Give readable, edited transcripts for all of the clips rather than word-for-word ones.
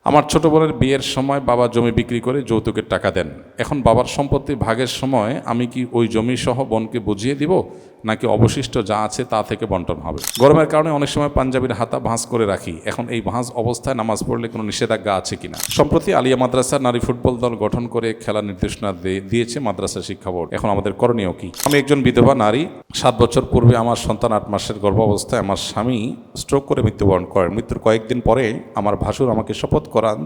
আমার ছোট বোনের বিয়ের সময় বাবা জমি বিক্রি করে যৌতুকের টাকা দেন। এখন বাবার সম্পত্তি ভাগের সময় আমি কি ওই জমি সহ বোনকে বুঝিয়ে দিব, নাকি অবশিষ্ট যা আছে তা থেকে বন্টন হবে? গরমের কারণে অনেক সময় পাঞ্জাবির হাতা ভাঁজ করে রাখি, এখন এই ভাঁজ অবস্থায় নামাজ পড়লে কোনো নিষেধাজ্ঞা আছে কিনা? সম্প্রতি আলিয়া মাদ্রাসার নারী ফুটবল দল গঠন করে খেলার নির্দেশনা দিয়েছে মাদ্রাসা শিক্ষা বোর্ড। এখন আমাদের করণীয় কি? আমি একজন বিধবা নারী। 7 বছর পূর্বে আমার সন্তান 8 মাসের গর্ভাবস্থায় আমার স্বামী স্ট্রোক করে মৃত্যুবরণ করেন। মৃত্যুর কয়েকদিন পরে আমার ভাসুর আমাকে শপথ করান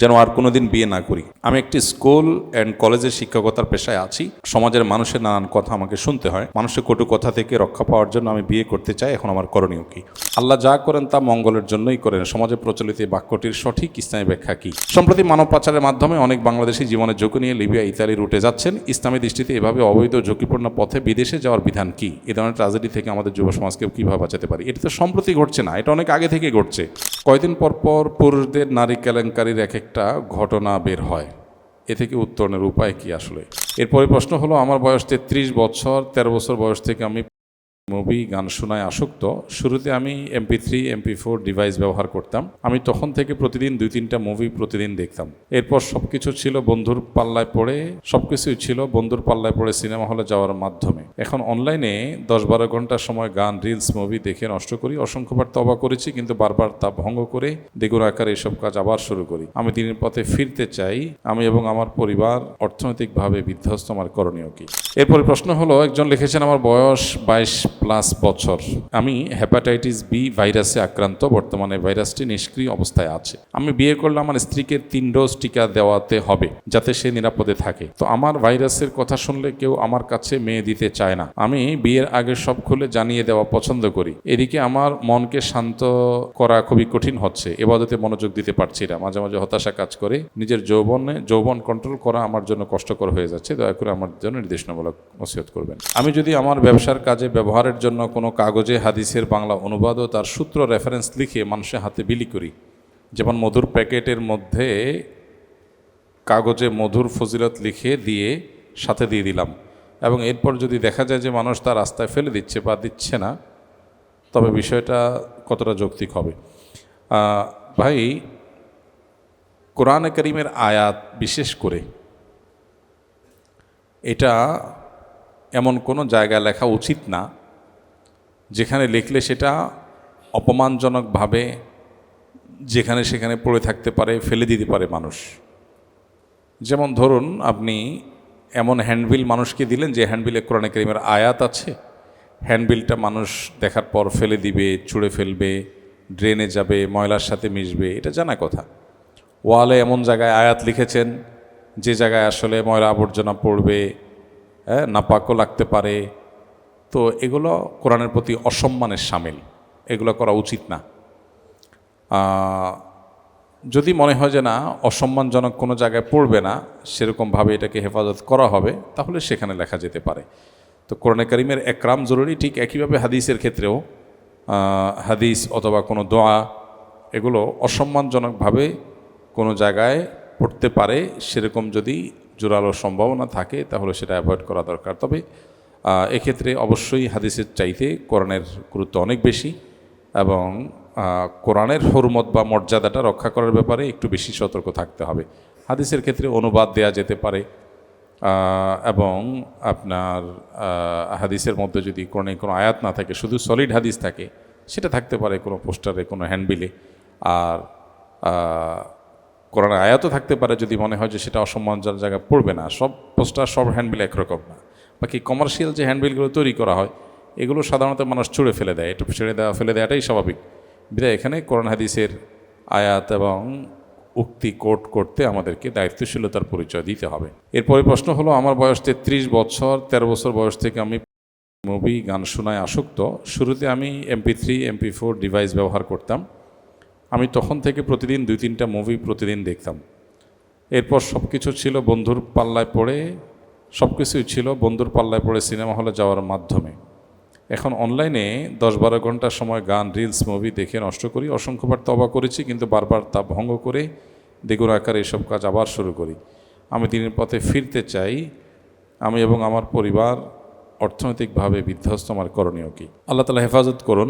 যেন আর কোনোদিন বিয়ে না করি। আমি একটি স্কুল অ্যান্ড কলেজের শিক্ষকতার পেশায় আছি। সমাজের মানুষের নানান কথা আমাকে শুনতে হয়। মানুষের কটু কথা থেকে রক্ষা পাওয়ার জন্য আমি বিয়ে করতে চাই। এখন আমার করণীয় কি? আল্লাহ যা করেন তা মঙ্গলের জন্যই করেন। সমাজে প্রচলিত এই বাক্যটির সঠিক ইসলামী ব্যাখ্যা কি? সম্প্রতি মানব পাচারের মাধ্যমে অনেক বাংলাদেশি জীবনের ঝুঁকি নিয়ে লিবিয়া, ইতালি রুটে যাচ্ছেন। ইসলামী দৃষ্টিতে এভাবে অবৈধ ঝুঁকিপূর্ণ পথে বিদেশে যাওয়ার বিধান কি? এ ধরনের ট্র্যাজেডি থেকে আমাদের যুব সমাজকে কীভাবে বাঁচাতে পারি? এটা তো সম্প্রতি ঘটছে না, এটা অনেক আগে থেকে ঘটছে। কয়েকদিন পর পর পুরুষদের নারী কেলেঙ্কারির এক একটা ঘটনা বের হয়। এ থেকে উত্তরণের উপায় কি আসলে? এরপরে প্রশ্ন হলো, আমার বয়স 33 বছর। 13 বছর বয়স থেকে আমি মুভি গান শোনায় আসক্ত। শুরুতে আমি MP3 MP4 ডিভাইস ব্যবহার করতাম। আমি তখন থেকে প্রতিদিন 2-3টা মুভি প্রতিদিন দেখতাম। এরপর সবকিছুই ছিল বন্ধুর পাল্লায় পড়ে সিনেমা হলে যাওয়ার মাধ্যমে। এখন অনলাইনে 10-12 ঘন্টা সময় গান, রিলস, মুভি দেখে নষ্ট করি। অসংখ্যবার তওবা করেছি, কিন্তু বারবার তা ভঙ্গ করে দ্বিগুণ আকারে এসব কাজ আবার শুরু করি। আমি দিনের পথে ফিরতে চাই। আমি এবং আমার পরিবার অর্থনৈতিকভাবে বিধ্বস্ত। আমার করণীয় কি? এরপরে প্রশ্ন হলো, একজন লিখেছেন, আমার বয়স 22+ বছর। আমি হেপাটাইটিস বি ভাইরাসে আক্রান্ত। বর্তমানে ভাইরাসটি নিষ্ক্রিয় অবস্থায় আছে। আমি বিয়ে করলে আমার স্ত্রীকে 3 ডোজ টিকা দেওয়াতে হবে, যাতে সে নিরাপদে থাকে। তো আমার ভাইরাসের কথা শুনলে কেউ আমার কাছে মেয়ে দিতে চায় না। আমি বিয়ের আগে সব খুলে জানিয়ে দেওয়া পছন্দ করি। এদিকে আমার মনকে শান্ত করা খুবই কঠিন হচ্ছে। ইবাদতে মনোযোগ দিতে পারছি না। মাঝে মাঝে হতাশা কাজ করে। নিজের যৌবন কন্ট্রোল করা আমার জন্য কষ্টকর হয়ে যাচ্ছে। দয়া করে আমার জন্য নির্দেশনামূলক নসিহত করবেন। আমি যদি আমার ব্যবসার কাজে ব্যবহারের জন্য কোনো কাগজে হাদিসের বাংলা অনুবাদ ও তার সূত্র রেফারেন্স লিখে মানুষের হাতে বিলি করি, যেমন মধুর প্যাকেটের মধ্যে কাগজে মধুর ফজিলত লিখে দিয়ে সাথে দিয়ে দিলাম, এবং এরপর যদি দেখা যায় যে মানুষ তার রাস্তায় ফেলে দিচ্ছে বা দিচ্ছে না, তবে বিষয়টা কতটা যৌক্তিক হবে? ভাই, কোরআনে কারীমের আয়াত বিশেষ করে এটা এমন কোনো জায়গায় লেখা উচিত না যেখানে লিখলে সেটা অপমানজনকভাবে যেখানে সেখানে পড়ে থাকতে পারে, ফেলে দিতে পারে মানুষ। যেমন ধরুন, আপনি এমন হ্যান্ডবিল মানুষকে দিলেন যে হ্যান্ডবিলে কোরআনে কারীমের আয়াত আছে। হ্যান্ডবিলটা মানুষ দেখার পর ফেলে দিবে, ছুঁড়ে ফেলবে, ড্রেনে যাবে, ময়লার সাথে মিশবে, এটা জানা কথা। ওয়ালে এমন জায়গায় আয়াত লিখেছেন যে জায়গায় আসলে ময়লা আবর্জনা পড়বে, নাপাকও লাগতে পারে। তো এগুলো কোরআনের প্রতি অসম্মানের শামিল, এগুলো করা উচিত না। যদি মনে হয় যে না, অসম্মানজনক কোনো জায়গায় পড়বে না, সেরকমভাবে এটাকে হেফাজত করা হবে, তাহলে সেখানে লেখা যেতে পারে। তো কোরআনে কারীমের একরাম জরুরি। ঠিক একইভাবে হাদিসের ক্ষেত্রেও হাদিস অথবা কোনো দোয়া, এগুলো অসম্মানজনকভাবে কোনো জায়গায় পড়তে পারে। সেরকম যদি জোরালো সম্ভাবনা থাকে তাহলে সেটা অ্যাভয়েড করা দরকার। তবে এক্ষেত্রে অবশ্যই হাদিসের চাইতে কোরআনের গুরুত্ব অনেক বেশি, এবং কোরআনের হুরমত বা মর্যাদাটা রক্ষা করার ব্যাপারে একটু বেশি সতর্ক থাকতে হবে। হাদিসের ক্ষেত্রে অনুবাদ দেয়া যেতে পারে, এবং আপনার হাদিসের মধ্যে যদি কোনো আয়াত না থাকে, শুধু সলিড হাদিস থাকে, সেটা থাকতে পারে কোনো পোস্টারে, কোনো হ্যান্ডবিলে। আর কোরআনের আয়াতও থাকতে পারে যদি মনে হয় যে সেটা অসম্মানজনক জায়গায় পড়বে না। সব পোস্টার, সব হ্যান্ডবিল একরকম না। বাকি কমার্শিয়াল যে হ্যান্ডবিলগুলো তৈরি করা হয়, এগুলো সাধারণত মানুষ ছুঁড়ে ফেলে দেয়। এটা ফেলে দেওয়াটাই স্বাভাবিক। বিধায় এখানে কোরআন হাদিসের আয়াত এবং উক্তি কোট করতে আমাদেরকে দায়িত্বশীলতার পরিচয় দিতে হবে। এরপরে প্রশ্ন হলো, আমার বয়স 33 বছর। 13 বছর বয়স থেকে আমি মুভি গান শোনায় আসক্ত। শুরুতে আমি MP3 MP4 ডিভাইস ব্যবহার করতাম। আমি তখন থেকে প্রতিদিন 2-3টা মুভি প্রতিদিন দেখতাম। এরপর সবকিছুই ছিল বন্ধুর পাল্লায় পড়ে সিনেমা হলে যাওয়ার মাধ্যমে। এখন অনলাইনে 10-12 ঘন্টা সময় গান, রিলস, মুভি দেখে নষ্ট করি। অসংখ্যবার তওবা করেছি, কিন্তু বারবার তা ভঙ্গ করে দ্বিগুণ আকারে এসব কাজ আবার শুরু করি। আমি দিনের পথে ফিরতে চাই। আমি এবং আমার পরিবার অর্থনৈতিকভাবে বিধ্বস্ত। আমার করণীয় কি? আল্লাহ তাআলা হেফাজত করুন।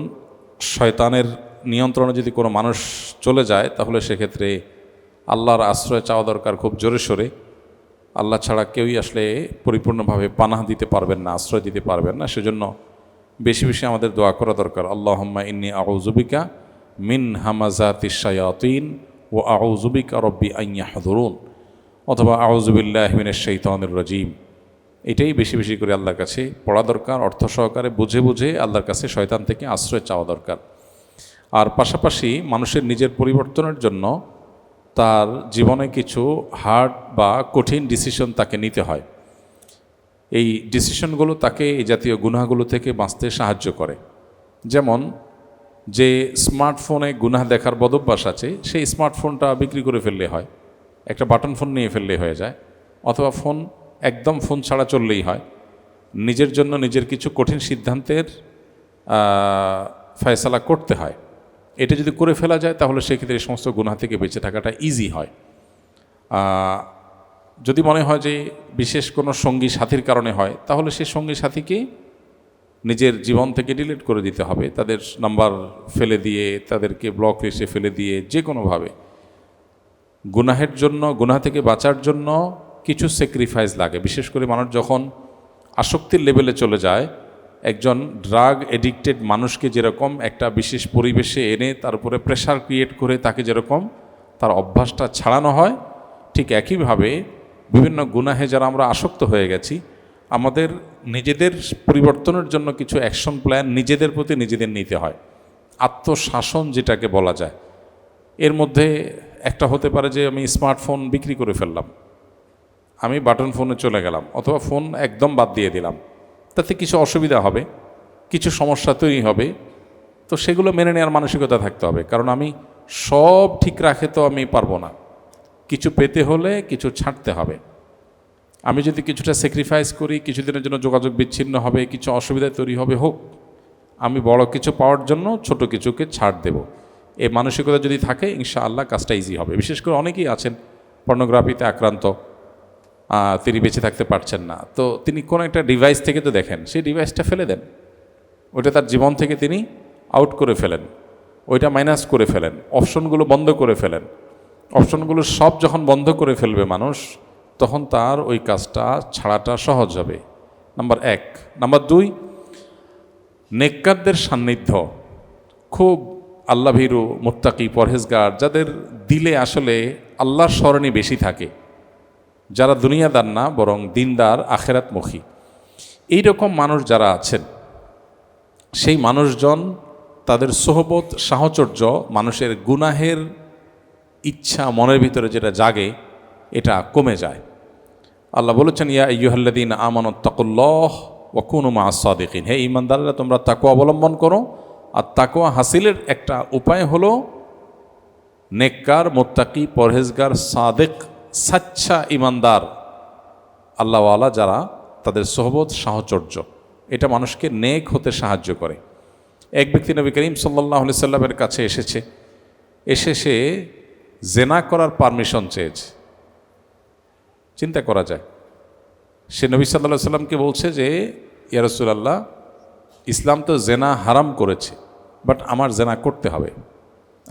শয়তানের নিয়ন্ত্রণে যদি কোনো মানুষ চলে যায়, তাহলে সেক্ষেত্রে আল্লাহর আশ্রয় চাওয়া দরকার খুব জোরে সোরে। আল্লাহ ছাড়া কেউই আসলে পরিপূর্ণভাবে পানাহ দিতে পারবেন না, আশ্রয় দিতে পারবেন না। সেজন্য বেশি বেশি আমাদের দোয়া করা দরকার। আল্লাহুম্মা ইন্নী আউযু বিকা মিন হামাযাতিশ শায়াতিন ওয়া আউযু বিকা রব্বি আন ইয়াহযুরুন, অথবা আউযু বিল্লাহি মিনাশ শাইতানির রাজীম। এটাই বেশি বেশি করে আল্লাহর কাছে পড়া দরকার, অর্থ সহকারে বুঝে বুঝে আল্লাহর কাছে শয়তান থেকে আশ্রয় চাওয়া দরকার। আর পাশাপাশি মানুষের নিজের পরিবর্তনের জন্য তার জীবনে কিছু হার্ড বা কঠিন ডিসিশন তাকে নিতে হয়। এই ডিসিশনগুলো তাকে এই জাতীয় গুনাহগুলো থেকে বাঁচতে সাহায্য করে। যেমন যে স্মার্টফোনে গুনাহ দেখার বদভ্যাস আছে, সেই স্মার্টফোনটা বিক্রি করে ফেললে হয়, একটা বাটন ফোন নিয়ে ফেললেই হয়ে যায়, অথবা একদম ফোন ছাড়া চললেই হয়। নিজের জন্য নিজের কিছু কঠিন সিদ্ধান্তের ফয়সালা করতে হয়। এটা যদি করে ফেলা যায় তাহলে সেক্ষেত্রে এই সমস্ত গুনাহ থেকে বেঁচে থাকাটা ইজি হয়। যদি মনে হয় যে বিশেষ কোনো সঙ্গী সাথীর কারণে হয়, তাহলে সেই সঙ্গী সাথীকে নিজের জীবন থেকে ডিলিট করে দিতে হবে, তাদের নাম্বার ফেলে দিয়ে, তাদেরকে ব্লক লিস্টে ফেলে দিয়ে, যে কোনোভাবে। গুনাহের জন্য, গুনাহ থেকে বাঁচার জন্য কিছু স্যাক্রিফাইস লাগে। বিশেষ করে মানুষ যখন আসক্তির লেভেলে চলে যায়, একজন ড্রাগ এডিক্টেড মানুষকে যেরকম একটা বিশেষ পরিবেশে এনে তার উপরে প্রেশার ক্রিয়েট করে তাকে যেরকম তার অভ্যাসটা ছাড়ানো হয়, ঠিক একইভাবে বিভিন্ন গুনাহে যারা আমরা আসক্ত হয়ে গেছি, আমাদের নিজেদের পরিবর্তনের জন্য কিছু অ্যাকশন প্ল্যান নিজেদের প্রতি নিজেদের নিতে হয়। আত্মশাসন যেটাকে বলা যায়, এর মধ্যে একটা হতে পারে যে আমি স্মার্টফোন বিক্রি করে ফেললাম, আমি বাটন ফোনে চলে গেলাম, অথবা ফোন একদম বাদ দিয়ে দিলাম। তাতে কিছু অসুবিধা হবে, কিছু সমস্যা তৈরি হবে, তো সেগুলো মেনে নেওয়ার মানসিকতা থাকতে হবে। কারণ আমি সব ঠিক রাখে তো আমি পারবো না, কিছু পেতে হলে কিছু ছাড়তে হবে। আমি যদি কিছুটা স্যাক্রিফাইস করি, কিছুদিনের জন্য যোগাযোগ বিচ্ছিন্ন হবে, কিছু অসুবিধা তৈরি হবে, হোক, আমি বড় কিছু পাওয়ার জন্য ছোট কিছুকে ছাড় দেব। এই মানসিকতা যদি থাকে, ইনশাআল্লাহ কাজটা ইজি হবে। বিশেষ করে অনেকেই আছেন পর্নোগ্রাফিতে আক্রান্ত, তিনি বেঁচে থাকতে পারছেন না, তো তিনি কোনো একটা ডিভাইস থেকে তো দেখেন, সেই ডিভাইসটা ফেলে দেন, ওইটা তার জীবন থেকে তিনি আউট করে ফেলেন, ওইটা মাইনাস করে ফেলেন, অপশনগুলো বন্ধ করে ফেলেন। অপশনগুলো সব যখন বন্ধ করে ফেলবে মানুষ, তখন তার ওই কাজটা ছাড়াটা সহজ হবে। নাম্বার 1। নাম্বার 2, নেককারদের সান্নিধ্য, খুব আল্লাহ ভীরু, মুত্তাকি, পরহেজগার, যাদের দিলে আসলে আল্লাহর স্মরণই বেশি থাকে, যারা দুনিয়াদার না বরং দিনদার, আখেরাতমুখী, এইরকম মানুষ যারা আছেন, সেই মানুষজন, তাদের সোহবত, সাহচর্য মানুষের গুনাহের ইচ্ছা মনের ভিতরে যেটা জাগে, এটা কমে যায়। আল্লাহ বলেছেন, ইয়া আইয়ুহাল্লাযীনা আমানুত্তাকুল্লাহ ওয়া কুনু মাআস সাদিকিন, হে ঈমানদাররা, তোমরা তাকওয়া অবলম্বন করো। আর তাকওয়া হাসিলের একটা উপায় হলো নেককার, মুত্তাকি, পরহেজগার, সাদিক, সাচ্চা ঈমানদার, আল্লাহওয়ালা যারা, তাদের সোহবত, সাহচর্য, এটা মানুষকে নেক হতে সাহায্য করে। এক ব্যক্তি নবী করিম সাল্লাল্লাহু আলাইহি সাল্লামের কাছে এসে সে জেনা করার পারমিশন চেয়েছে। চিন্তা করা যায়, সে নবী সাল্লাল্লাহু আলাইহি সাল্লামকে বলছে যে, ইয়া রাসূলুল্লাহ, ইসলাম তো জেনা হারাম করেছে, বাট আমার জেনা করতে হবে,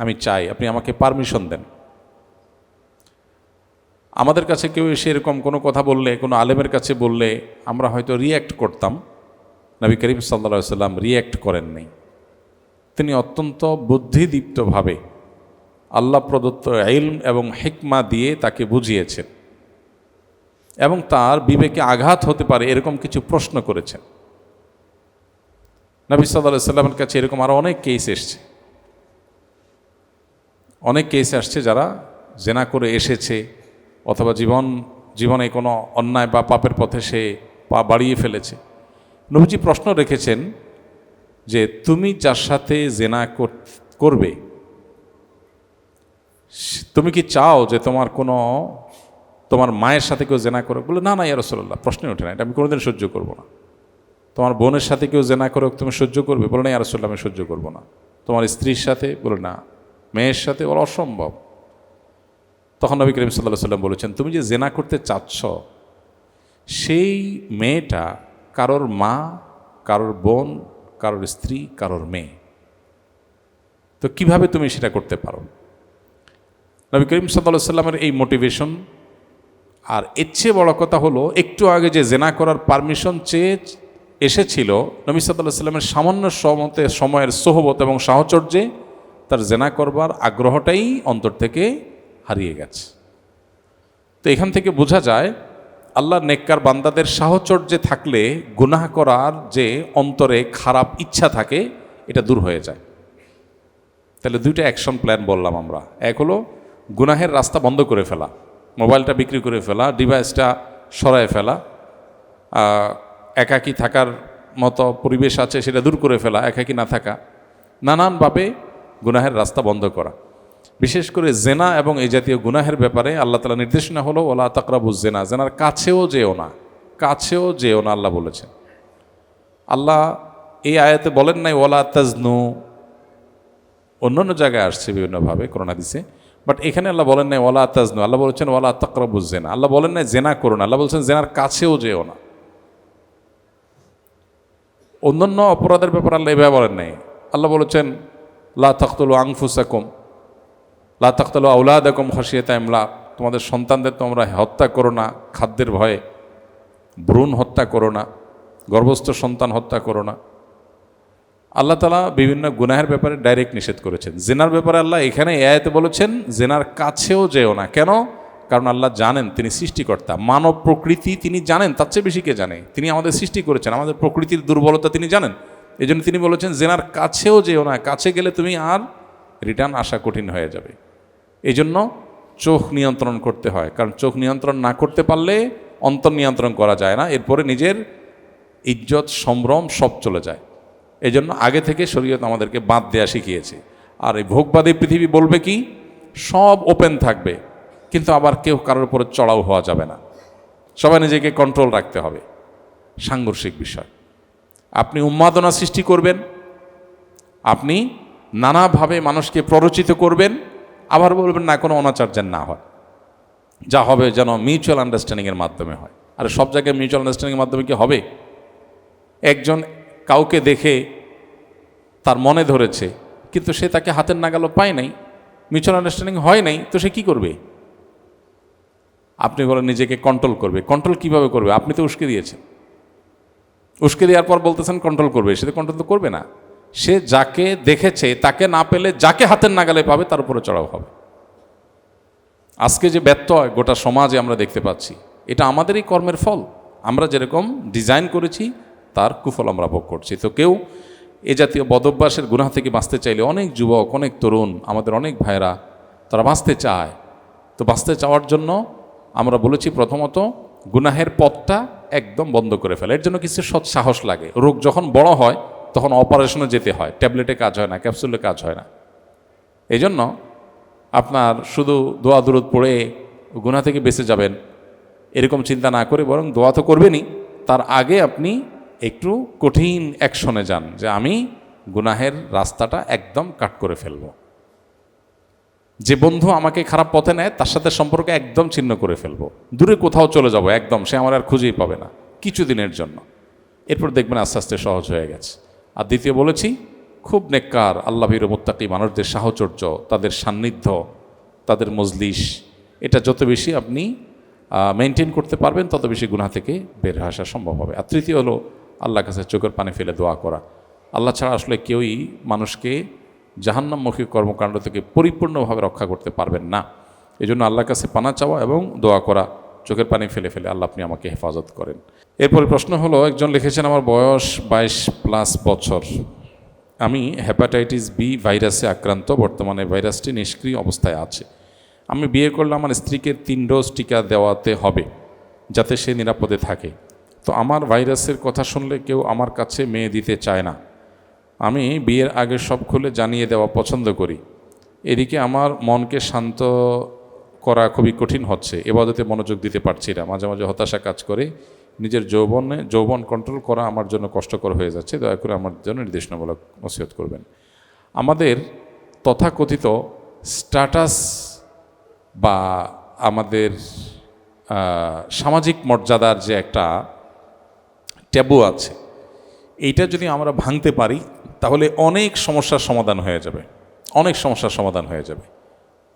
আমি চাই, আপনি আমাকে পারমিশন দেন। আমাদের কাছে কেউ এসে এরকম কোনো কথা বললে, কোনো আলেমের কাছে বললে, আমরা হয়তো রিয়্যাক্ট করতাম। নবী করিম সাল্লাল্লাহু আলাইহি সাল্লাম রিয়্যাক্ট করেন নাই। তিনি অত্যন্ত বুদ্ধিদীপ্তভাবে আল্লাহ প্রদত্ত ইলম এবং হিকমা দিয়ে তাকে বুঝিয়েছেন, এবং তার বিবেকে আঘাত হতে পারে এরকম কিছু প্রশ্ন করেছেন। নবী সাল্লাল্লাহু আলাইহি সাল্লামের কাছে এরকম আরও অনেক কেস এসছে, অনেক কেস আসছে যারা জেনা করে এসেছে, অথবা জীবনে কোনো অন্যায় বা পাপের পথে সে পা বাড়িয়ে ফেলেছে। নবীজি প্রশ্ন রেখেছেন যে, তুমি যার সাথে জেনা করবে, তুমি কি চাও যে তোমার মায়ের সাথে কেউ জেনা করে? বলে, না না ইয়া রাসূলুল্লাহ, প্রশ্নই ওঠে না, এটা আমি কোনোদিন সহ্য করব না। তোমার বোনের সাথে কেউ জেনা করে, তুমি সহ্য করবে? বলে, না ইয়া রাসূলুল্লাহ, আমি সহ্য করব না। তোমার স্ত্রীর সাথে? বলে, না। মেয়ের সাথে? বলে, অসম্ভব। তখন নবী করিম সাল্লাল্লাহু আলাইহি সাল্লাম বলেছেন, তুমি যে জেনা করতে চাচ্ছ, সেই মেয়েটা কারোর মা, কারোর বোন, কারোর স্ত্রী, কারোর মেয়ে, তো কিভাবে তুমি সেটা করতে পারো? নবী করিম সাল্লাল্লাহু আলাইহি সাল্লামের এই মোটিভেশন। আর এর চেয়ে বড় কথা হলো, একটু আগে যে জেনা করার পারমিশন চেয়ে এসেছিল, নবী সাল্লাল্লাহু আলাইহি সাল্লামের সামান্য সময়ের সোহবত এবং সাহচর্যে তার জেনা করবার আগ্রহটাই অন্তর থেকে হারিয়ে গেছে। তো এখান থেকে বোঝা যায় আল্লাহর নেককার বান্দাদের সাহচর্যে থাকলে গুনাহ করার যে অন্তরে খারাপ ইচ্ছা থাকে এটা দূর হয়ে যায়। তাহলে দুইটা অ্যাকশন প্ল্যান বললাম আমরা। এক হলো গুনাহের রাস্তা বন্ধ করে ফেলা, মোবাইলটা বিক্রি করে ফেলা, ডিভাইসটা সরায় ফেলা, একাকী থাকার মতো পরিবেশ আছে সেটা দূর করে ফেলা, একাকী না থাকা, নানানভাবে গুনাহের রাস্তা বন্ধ করা। বিশেষ করে জেনা এবং এই জাতীয় গুনাহের ব্যাপারে আল্লাহ তাআলা নির্দেশনা হলো ওয়ালা তাকরাবুজ জেনা, জেনার কাছেও যেও না, কাছেও যেও না আল্লাহ বলেছেন। আল্লাহ এই আয়াতে বলেন নাই ওয়ালা তাজনু, অন্যান্য জায়গায় আসছে বিভিন্নভাবে কোরআন হাদিসে, বাট এখানে আল্লাহ বলেন নাই ওয়ালা তাজনু, আল্লাহ বলেছেন ওয়ালা তাকরাবুজ জেনা। আল্লাহ বলেন নাই জেনা করুন, আল্লাহ বলছেন জেনার কাছেও যেও না। অন্যান্য অপরাধের ব্যাপারে আল্লাহ এভাবে বলেন নাই। আল্লাহ বলেছেন লা তাকতুলু আনফুসাকুম, লা তাকতুলু আওলাদাকুম খাশিয়াতা ইমলাক, তোমাদের সন্তানদের তোমরা হত্যা করো না খাদ্যের ভয়ে, ভ্রূণ হত্যা করো না, গর্ভস্থ সন্তান হত্যা করো না। আল্লাহ তাআলা বিভিন্ন গুনাহের ব্যাপারে ডাইরেক্ট নিষেধ করেছেন। জেনার ব্যাপারে আল্লাহ এখানে এই আয়াতে বলেছেন জেনার কাছেও যেও না। কেন? কারণ আল্লাহ জানেন তিনি সৃষ্টিকর্তা, মানব প্রকৃতি তিনি জানেন, তার চেয়ে বেশি কে জানে? তিনি আমাদের সৃষ্টি করেছেন, আমাদের প্রকৃতির দুর্বলতা তিনি জানেন। এই জন্য তিনি বলেছেন জেনার কাছেও যেও না, কাছে গেলে তুমি আর রিটার্ন আসা কঠিন হয়ে যাবে। এই জন্য চোখ নিয়ন্ত্রণ করতে হয়, কারণ চোখ নিয়ন্ত্রণ না করতে পারলে অন্তর নিয়ন্ত্রণ করা যায় না, এরপরে নিজের ইজ্জত সম্ভ্রম সব চলে যায়। এই জন্য আগে থেকে শরীয়ত আমাদেরকে বাদ দেয়া শিখিয়েছে। আর এই ভোগবাদী পৃথিবী বলবে কি, সব ওপেন থাকবে, কিন্তু আবার কেউ কারোর উপরে চড়াও হওয়া যাবে না, সবাই নিজেকে কন্ট্রোল রাখতে হবে। সাংঘর্ষিক বিষয়। আপনি উন্মাদনা সৃষ্টি করবেন, আপনি নানাভাবে মানুষকে প্ররোচিত করবেন, আবার বলবেন না কোনো অনাচার যেন না হয়, যা হবে যেন মিউচুয়াল আন্ডারস্ট্যান্ডিংয়ের মাধ্যমে হয়। আর সব জায়গায় মিউচুয়াল আন্ডারস্ট্যান্ডিংয়ের মাধ্যমে কি হবে? একজন কাউকে দেখে তার মনে ধরেছে, কিন্তু সে তাকে হাতের নাগালও পায় নাই, মিউচুয়াল আন্ডারস্ট্যান্ডিং হয় নাই, তো সে কি করবে? আপনি বলেন নিজেকে কন্ট্রোল করবে। কন্ট্রোল কিভাবে করবে? আপনি তো উস্কে দিয়েছেন, উস্কে দেওয়ার পর বলতেছেন কন্ট্রোল করবে, সে তো কন্ট্রোল তো করবে না। সে যাকে দেখেছে তাকে না পেলে যাকে হাতের নাগালে পাবে তার উপরে চড়াও হবে। আজকে যে ব্যত্যয় গোটা সমাজে আমরা দেখতে পাচ্ছি, এটা আমাদেরই কর্মের ফল। আমরা যেরকম ডিজাইন করেছি তার কুফল আমরা ভোগ করছি। তো কেউ এ জাতীয় বদভ্যাসের গুনাহ থেকে বাঁচতে চাইলে, অনেক যুবক, অনেক তরুণ, আমাদের অনেক ভাইরা তারা বাঁচতে চায়। তো বাঁচতে চাওয়ার জন্য আমরা বলেছি প্রথমত গুনাহের পথটা একদম বন্ধ করে ফেলে। এর জন্য কিছু সৎ সাহস লাগে। রোগ যখন বড় হয় তখন অপারেশনে যেতে হয়, ট্যাবলেটে কাজ হয় না, ক্যাপসুলে কাজ হয় না। এই জন্য আপনার শুধু দোয়া দুরুদ পড়ে গুনাহ থেকে বেঁচে যাবেন এরকম চিন্তা না করে, বরং দোয়া তো করবেনই, তার আগে আপনি একটু কঠিন অ্যাকশনে যান, যে আমি গুনাহের রাস্তাটা একদম কাট করে ফেলব। যে বন্ধু আমাকে খারাপ পথে নেয় তার সাথে সম্পর্ক একদম ছিন্ন করে ফেলবো, দূরে কোথাও চলে যাব একদম, সে আমার আর খুঁজেই পাবে না কিছুদিনের জন্য। এরপর দেখবেন আস্তে আস্তে সহজ হয়ে গেছে। আর দ্বিতীয় বলেছি, খুব নেককার আল্লাহ ভীরু মুত্তাকি মানুষদের সাহচর্য, তাদের সান্নিধ্য, তাদের মজলিস, এটা যত বেশি আপনি মেনটেন করতে পারবেন তত বেশি গুনাহ থেকে বের হয়ে আসা সম্ভব হবে। আর তৃতীয় হলো আল্লাহর কাছে চোখের পানি ফেলে দোয়া করা। আল্লাহ ছাড়া আসলে কেউই মানুষকে জাহান্নামমুখী কর্মকাণ্ড থেকে পরিপূর্ণভাবে রক্ষা করতে পারবেন না। এই জন্য আল্লাহর কাছে পানা চাওয়া এবং দোয়া করা, চোখের পানি ফেলে ফেলে আল্লাহ আপনি আমাকে হেফাজত করেন। এরপরে প্রশ্ন হলো, একজন লিখেছেন আমার বয়স 22+ বছর, আমি হেপাটাইটিস বি ভাইরাসে আক্রান্ত, বর্তমানে ভাইরাসটি নিষ্ক্রিয় অবস্থায় আছে। আমি বিয়ে করলে আমার স্ত্রীকে 3 ডোজ টিকা দেওয়াতে হবে যাতে সে নিরাপদে থাকে। তো আমার ভাইরাসের কথা শুনলে কেউ আমার কাছে মেয়ে দিতে চায় না। আমি বিয়ের আগে সব খুলে জানিয়ে দেওয়া পছন্দ করি। এদিকে আমার মনকে শান্ত করা খুবই কঠিন হচ্ছে, ইবাদতে মনোযোগ দিতে পারছি না, মাঝে মাঝে হতাশা কাজ করে, নিজের যৌবন কন্ট্রোল করা আমার জন্য কষ্টকর হয়ে যাচ্ছে। দয়া করে আমার জন্য নির্দেশনামূলক নসিহত করবেন। আমাদের তথাকথিত স্ট্যাটাস বা আমাদের সামাজিক মর্যাদার যে একটা ট্যাবু আছে, এইটা যদি আমরা ভাঙতে পারি তাহলে অনেক সমস্যার সমাধান হয়ে যাবে, অনেক সমস্যার সমাধান হয়ে যাবে।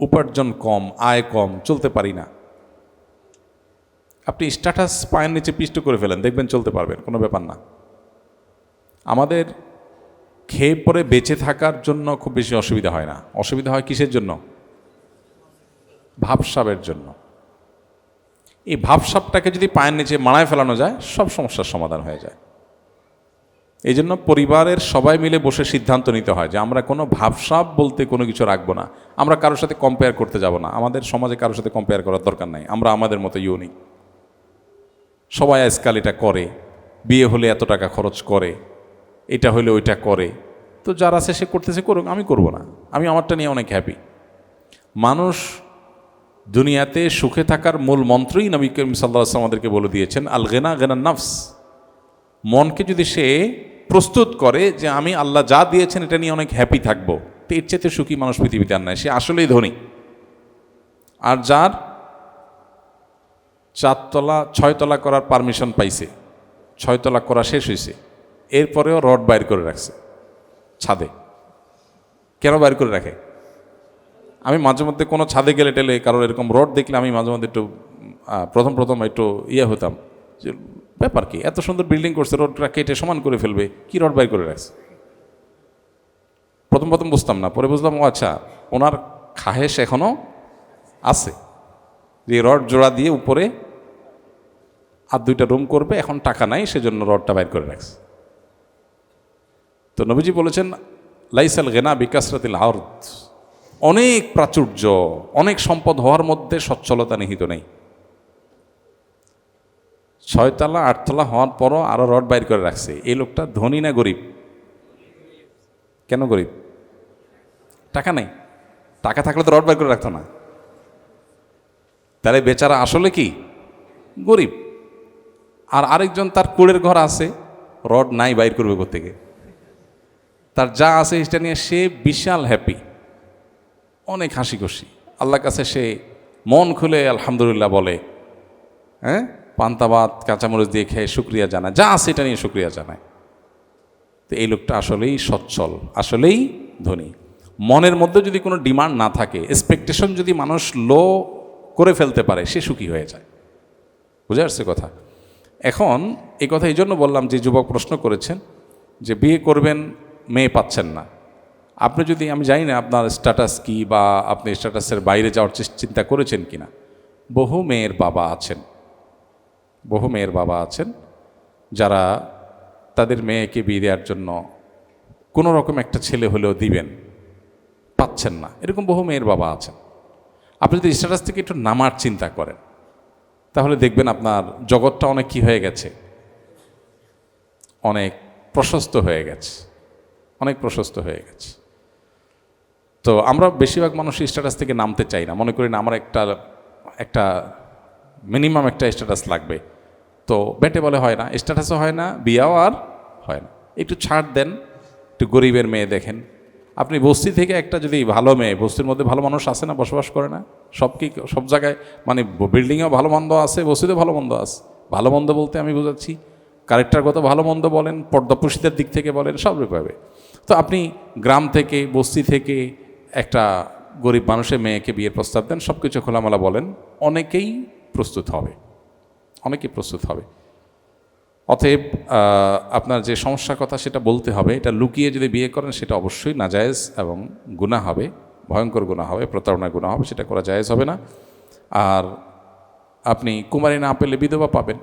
উপার্জন কম, আয় কম, চলতে পারি না, আপনি স্ট্যাটাস পায়ের নিচে পিষ্ট করে ফেলেন, দেখবেন চলতে পারবেন, কোনো ব্যাপার না। আমাদের খেয়ে পরে বেঁচে থাকার জন্য খুব বেশি অসুবিধা হয় না। অসুবিধা হয় কিসের জন্য? ভাবসাবের জন্য। এই ভাবসাবটাকে যদি পায়ের নিচে মাড়ায় ফেলানো যায়, সব সমস্যার সমাধান হয়ে যায়। এই জন্য পরিবারের সবাই মিলে বসে সিদ্ধান্ত নিতে হয় যে আমরা কোনো ভাবসাব বলতে কোনো কিছু রাখবো না। আমরা কারোর সাথে কম্পেয়ার করতে যাব না। আমাদের সমাজে কারোর সাথে কম্পেয়ার করার দরকার নাই। আমরা আমাদের মতো ইউনিক। সবাই আজকাল এটা করে, বিয়ে হলে এত টাকা খরচ করে, এটা হলে ওইটা করে। তো যার আছে সে করতেছে, করুক, আমি করব না। আমি আমারটা নিয়ে অনেক হ্যাপি। মানুষ দুনিয়াতে সুখে থাকার মূল মন্ত্রই নবী করিম সাল্লাল্লাহু আলাইহি ওয়াসাল্লাম আমাদেরকে বলে দিয়েছেন, আল গিনা গিনান নাফস। মনকে যদি সে প্রস্তুত করে যে আমি আল্লাহ যা দিয়েছেন এটা নিয়ে অনেক হ্যাপি থাকবো, তো এর চাইতে সুখী মানুষ পৃথিবীতে আর নাই। সে আসলেই ধনী। আর যার 6 তলা করার পারমিশন পাইছে, 6 তলা করা শেষ হয়েছে, এরপরেও রড বাইর করে রাখছে ছাদে। কেন বাইর করে রাখে? আমি মাঝে মধ্যে কোনো ছাদে গেলে টেলে কারোর এরকম রড দেখলে আমি মাঝে মধ্যে একটু প্রথম একটু হতাম যে ব্যাপার কি, এত সুন্দর বিল্ডিং করছে, রডটা কেটে সমান করে ফেলবে, কি রড বাইর করে রাখছে। প্রথম বুঝতাম না, পরে বুঝলাম ও আচ্ছা, ওনার খাহেশ এখনো আছে যে রড জোড়া দিয়ে উপরে আর 2টা রুম করবে, এখন টাকা নাই, সেজন্য রডটা বাইর করে রাখছে। তো নবীজি বলেছেন, লাইসাল গিনা বিকাসরাতিল আরদ। অনেক প্রাচুর্য, অনেক সম্পদ হওয়ার মধ্যে সচ্ছলতা নিহিত নেই। 6 তলা 8 তলা হওয়ার পরও আরো রড বাইর করে রাখছে। এই লোকটা ধনী না গরিব? কেন গরিব? টাকা নেই। টাকা থাকলে তো রড বাইর করে রাখতো না। তাহলে বেচারা আসলে কি গরিব। আর আরেকজন তার কুড়ের ঘর আছে, রড নাই, বাইর করবে কোত্থেকে? তার যা আছে সেটা নিয়ে সে বিশাল হ্যাপি, অনেক হাসি খুশি। আল্লাহর কাছে সে মন খুলে আলহামদুলিল্লাহ বলে, হ্যাঁ, পান্তা ভাত কাঁচামরিচ দিয়ে খেয়ে শুকরিয়া জানায়, যা আছে এটা নিয়ে শুকরিয়া জানায়। তো এই লোকটা আসলেই সচ্ছল, আসলেই ধনী। মনের মধ্যে যদি কোনো ডিমান্ড না থাকে, এক্সপেকটেশন যদি মানুষ লো করে ফেলতে পারে, সে সুখী হয়ে যায়। বুঝে আসছে কথা? এখন এই কথা এই জন্য বললাম যে যুবক প্রশ্ন করেছেন যে বিয়ে করবেন, মেয়ে পাচ্ছেন না। আপনি যদি, আমি জানি না আপনার স্ট্যাটাস কি, বা আপনি স্ট্যাটাসের বাইরে যাওয়ার চিন্তা করেছেন কি না। বহু মেয়ের বাবা আছেন যারা তাদের মেয়েকে বিয়ে দেওয়ার জন্য কোনো রকম একটা ছেলে হলেও দিবেন, পাচ্ছেন না। এরকম বহু মেয়ের বাবা আছেন। আপনি যদি স্ট্যাটাস থেকে একটু নামার চিন্তা করেন, তাহলে দেখবেন আপনার জগৎটা অনেক কি হয়ে গেছে, অনেক প্রশস্ত হয়ে গেছে, অনেক প্রশস্ত হয়ে গেছে। তো আমরা বেশিরভাগ মানুষ স্ট্যাটাস থেকে নামতে চাই না, মনে করি না আমার একটা মিনিমাম একটা স্ট্যাটাস লাগবে। তো বেটে বলে হয় না, স্ট্যাটাসও হয় না, বিয়াও আর হয় না। একটু ছাড় দেন, একটু গরিবের মেয়ে দেখেন। আপনি বস্তি থেকে একটা যদি ভালো মেয়ে, বস্তির মধ্যে ভালো মানুষ আছে না, বসবাস করে না? সব জায়গায়, মানে বিল্ডিংয়েও ভালো মন্দ আছে, বস্তিতেও ভালো মন্দ আছে। ভালো মন্দ বলতে আমি বোঝাচ্ছি ক্যারেক্টারগত ভালো মন্দ বলেন, পর্দাপুষিতার দিক থেকে বলেন, সব রূপে। তো আপনি গ্রাম থেকে, বস্তি থেকে একটা গরিব মানুষের মেয়েকে বিয়ের প্রস্তাব দেন, সব কিছু খোলামেলা বলেন, অনেকেই প্রস্তুত হবে। অতএব আপনার যে সমস্যার কথা সেটা বলতে হবে। এটা লুকিয়ে যদি বিয়ে করেন সেটা অবশ্যই নাজায়েজ এবং গুনাহ হবে, ভয়ঙ্কর গুনাহ হবে, প্রতারণার গুনাহ হবে, সেটা করা জায়েজ হবে না। আর আপনি কুমারী না পেলে বিধবা পাবেন,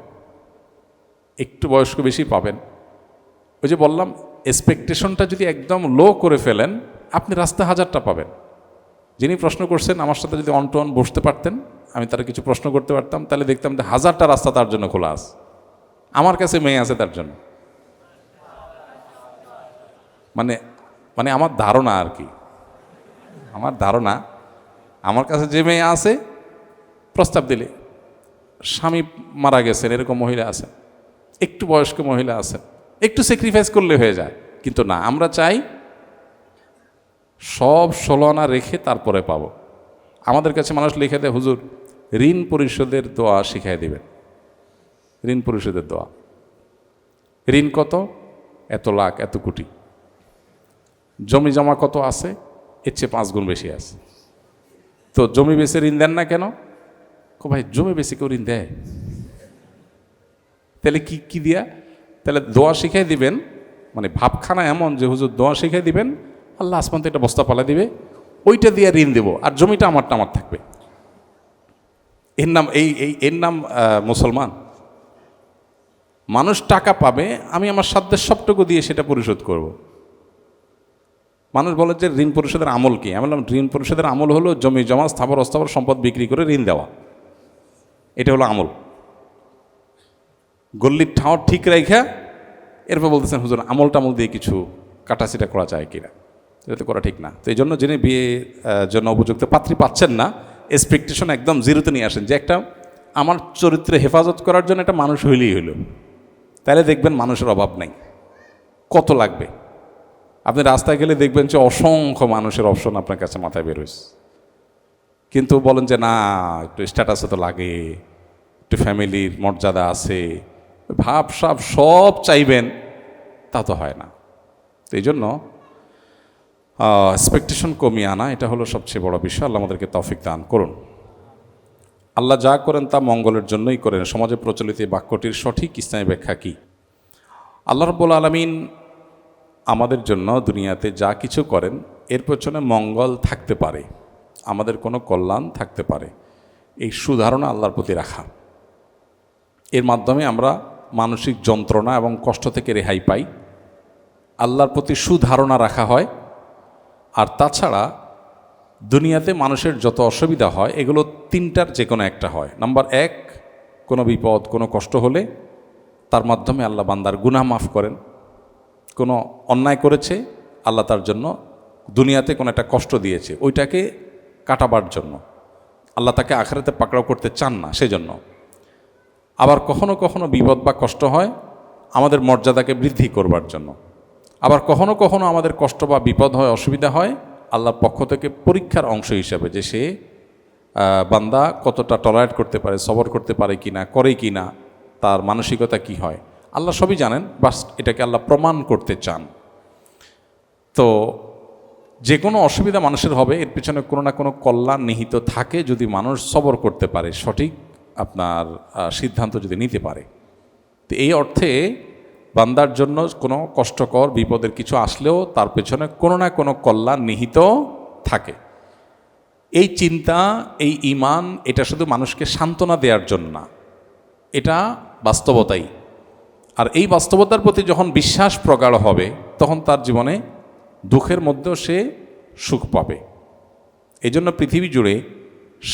একটু বয়স্ক বেশি পাবেন। ওই যে বললাম, এক্সপেকটেশনটা যদি একদম লো করে ফেলেন, আপনি রাস্তা 1000টা পাবেন। যিনি প্রশ্ন করছেন, আমার সাথে যদি অন টু অন বসতে পারতেন, আমি তার কিছু প্রশ্ন করতে পারতাম, তাহলে দেখতাম যে 1000টা রাস্তা তার জন্য খোলা আছে। আমার কাছে মেয়ে আছে তার জন্য, মানে আমার ধারণা আর কি, আমার কাছে যে মেয়ে আছে, প্রস্তাব দিলে স্বামী মারা গেছেন এরকম মহিলা আছেন, একটু বয়স্ক মহিলা আছেন, একটু স্যাক্রিফাইস করলে হয়ে যায়। কিন্তু না, আমরা চাই সব 16 আনা রেখে তারপরে পাবো। আমাদের কাছে মানুষ লিখে দেয়, হুজুর ঋণ পরিশোধের দোয়া শিখাই দিবেন। ঋণ পরিশোধের দোয়া, ঋণ কত, এত লাখ, এত কোটি, জমি জমা কত আছে, এর চেয়ে 5 গুণ বেশি আছে। তো জমি বেচে ঋণ দেন না কেন? ভাই জমি বেচে কেউ ঋণ দেয়? তাহলে কি দিয়া? তাহলে দোয়া শিখাই দিবেন, মানে ভাবখানা এমন যে হুজুর দোয়া শিখাই দিবেন, আল্লাহ আসমান থেকে একটা বস্তা পালা দিবে, ওইটা দিয়ে ঋণ দেবো, আর জমিটা আমার থাকবে। এর নাম মুসলমান? মানুষ টাকা পাবে, আমি আমার সাধ্যের সবটুকু দিয়ে সেটা পরিশোধ করব। মানুষ বলে যে ঋণ পরিশোধের আমল কি? আমি বললাম ঋণ পরিশোধের আমল হলো জমি জমা স্থাবর অস্থাবর সম্পদ বিক্রি করে ঋণ দেওয়া, এটা হলো আমল। গল্লির ঠাঁও ঠিক রেখা এরপর বলতেছেন হুজুর আমল টামল দিয়ে কিছু কাটাছিটা করা যায় কিনা, এটা তো করা ঠিক না। তো এই জন্য যিনি বিয়ের জন্য উপযুক্ত পাত্রী পাচ্ছেন না, এক্সপেকটেশন একদম জিরোতে নিয়ে আসেন, যে একটা আমার চরিত্রে হেফাজত করার জন্য একটা মানুষ হইলেই হইল, তাহলে দেখবেন মানুষের অভাব নাই। কত লাগবে? আপনি রাস্তায় গেলে দেখবেন যে অসংখ্য মানুষের অপশন আপনার কাছে মাথায় বের হয়েছে, কিন্তু বলেন যে না একটু স্ট্যাটাসও তো লাগে, একটু ফ্যামিলির মর্যাদা আছে, ভাব সাব সব চাইবেন, তা তো হয় না। তো এই জন্য এক্সপেকটেশন কমিয়ে আনা, এটা হলো সবচেয়ে বড় বিষয়। আল্লাহ আমাদেরকে তৌফিক দান করুন। আল্লাহ যা করেন তা মঙ্গলের জন্যই করেন। সমাজে প্রচলিত এই বাক্যটির সঠিক ইসলামী ব্যাখ্যা কী? আল্লাহ রাব্বুল আলামিন আমাদের জন্য দুনিয়াতে যা কিছু করেন এর পেছনে মঙ্গল থাকতে পারে, আমাদের কোনো কল্যাণ থাকতে পারে, এই সুধারণা আল্লাহর প্রতি রাখা। এর মাধ্যমে আমরা মানসিক যন্ত্রণা এবং কষ্ট থেকে রেহাই পাই, আল্লাহর প্রতি সুধারণা রাখা হয়। আর তাছাড়া দুনিয়াতে মানুষের যত অসুবিধা হয় এগুলো তিনটার যে কোনো একটা হয়। নাম্বার এক, কোনো বিপদ কোনো কষ্ট হলে তার মাধ্যমে আল্লাহ বান্দার গুনাহ মাফ করেন। কোনো অন্যায় করেছে, আল্লাহ তার জন্য দুনিয়াতে কোনো একটা কষ্ট দিয়েছে, ওইটাকে কাটাবার জন্য, আল্লাহ তাকে আখিরাতে পাকড়াও করতে চান না সেজন্য। আবার কখনো কখনো বিপদ বা কষ্ট হয় আমাদের মর্যাদাকে বৃদ্ধি করবার জন্য। আবার কখনো কখনো আমাদের কষ্ট বা বিপদ হয়, অসুবিধা হয় আল্লাহর পক্ষ থেকে পরীক্ষার অংশ হিসাবে, যে সে বান্দা কতটা টলারেট করতে পারে, সবর করতে পারে কি না, করে কি না, তার মানসিকতা কি হয়, আল্লাহ সবই জানেন, বাস এটাকে আল্লাহ প্রমাণ করতে চান। তো যে কোনো অসুবিধা মানুষের হবে, এর পিছনে কোনো না কোনো কল্যাণ নিহিত থাকে যদি মানুষ সবর করতে পারে, সঠিক আপনার সিদ্ধান্ত যদি নিতে পারে। তো এই অর্থে বান্দার জন্য কোনো কষ্টকর বিপদের কিছু আসলেও তার পেছনে কোনো না কোনো কল্যাণ নিহিত থাকে। এই চিন্তা, এই ঈমান, এটা শুধু মানুষকে সান্ত্বনা দেওয়ার জন্য না, এটা বাস্তবতাই। আর এই বাস্তবতার প্রতি যখন বিশ্বাস প্রগাঢ় হবে তখন তার জীবনে দুঃখের মধ্যেও সে সুখ পাবে। এই জন্য পৃথিবী জুড়ে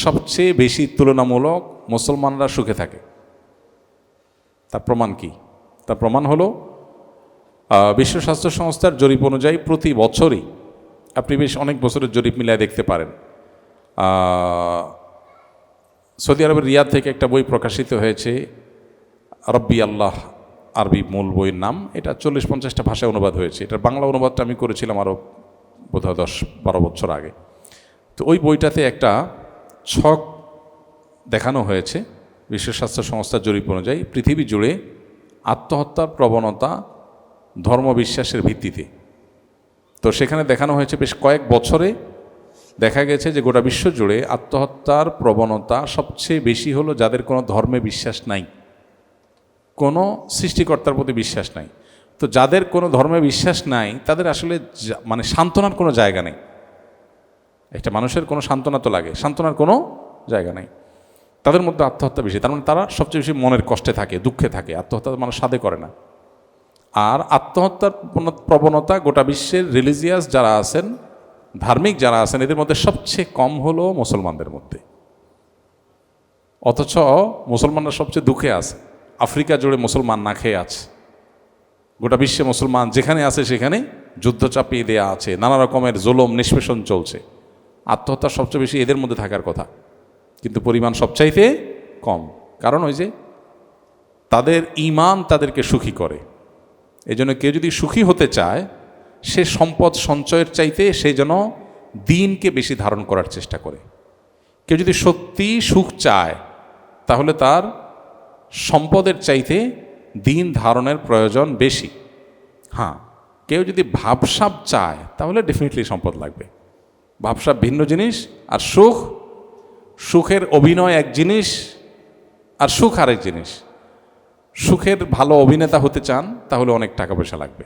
সবচেয়ে বেশি তুলনামূলক মুসলমানরা সুখে থাকে। তার প্রমাণ কি? তার প্রমাণ হলো বিশ্ব স্বাস্থ্য সংস্থার জরিপ অনুযায়ী প্রতি বছরই, আপনি বেশ অনেক বছরের জরিপ মিলায় দেখতে পারেন, সৌদি আরবের রিয়াদ থেকে একটা বই প্রকাশিত হয়েছে, রব্বি আল্লাহ, আরবি মূল বইয়ের নাম। এটা 40-50টা ভাষায় অনুবাদ হয়েছে। এটার বাংলা অনুবাদটা আমি করেছিলাম আরও বোধহয় 10-12 বছর আগে। তো ওই বইটাতে একটা ছক দেখানো হয়েছে বিশ্ব স্বাস্থ্য সংস্থার জরিপ অনুযায়ী পৃথিবী জুড়ে আত্মহত্যার প্রবণতা ধর্মবিশ্বাসের ভিত্তিতে। তো সেখানে দেখানো হয়েছে বেশ কয়েক বছরে দেখা গেছে যে গোটা বিশ্ব জুড়ে আত্মহত্যার প্রবণতা সবচেয়ে বেশি হলো যাদের কোনো ধর্মে বিশ্বাস নাই, কোনো সৃষ্টিকর্তার প্রতি বিশ্বাস নাই। তো যাদের কোনো ধর্মে বিশ্বাস নাই তাদের আসলে মানে সান্ত্বনার কোনো জায়গা নেই। একটা মানুষের কোনো সান্ত্বনা তো লাগে, সান্ত্বনার কোনো জায়গা নেই, তাদের মধ্যে আত্মহত্যা বেশি। তার মানে তারা সবচেয়ে বেশি মনের কষ্টে থাকে, দুঃখে থাকে। আত্মহত্যা মানুষ সাধে করে না। আর আত্মহত্যার প্রবণতা গোটা বিশ্বের রিলিজিয়াস যারা আছেন, ধার্মিক যারা আছেন, এদের মধ্যে সবচেয়ে কম হলো মুসলমানদের মধ্যে। অথচ মুসলমানরা সবচেয়ে দুঃখে আছে। আফ্রিকা জুড়ে মুসলমান না খেয়ে আছে, গোটা বিশ্বে মুসলমান যেখানে আছে সেখানে যুদ্ধ চাপিয়ে দেওয়া আছে, নানা রকমের জুলুম নিষ্পেষণ চলছে। আত্মহত্যা সবচেয়ে বেশি এদের মধ্যে থাকার কথা, কিন্তু পরিমাণ সবচাইতে কম। কারণ ওই যে তাদের ঈমান তাদেরকে সুখী করে। এই জন্য কেউ যদি সুখী হতে চায়, সে সম্পদ সঞ্চয়ের চাইতে সে যেন দিনকে বেশি ধারণ করার চেষ্টা করে। কেউ যদি সত্যি সুখ চায় তাহলে তার সম্পদের চাইতে দিন ধারণের প্রয়োজন বেশি। হ্যাঁ, কেউ যদি ভাবসাব চায় তাহলে ডেফিনেটলি সম্পদ লাগবে। ভাবসাব ভিন্ন জিনিস, আর সুখ সুখের অভিনয় এক জিনিস আর সুখ আরেক জিনিস। সুখের ভালো অভিনেতা হতে চান তাহলে অনেক টাকা পয়সা লাগবে,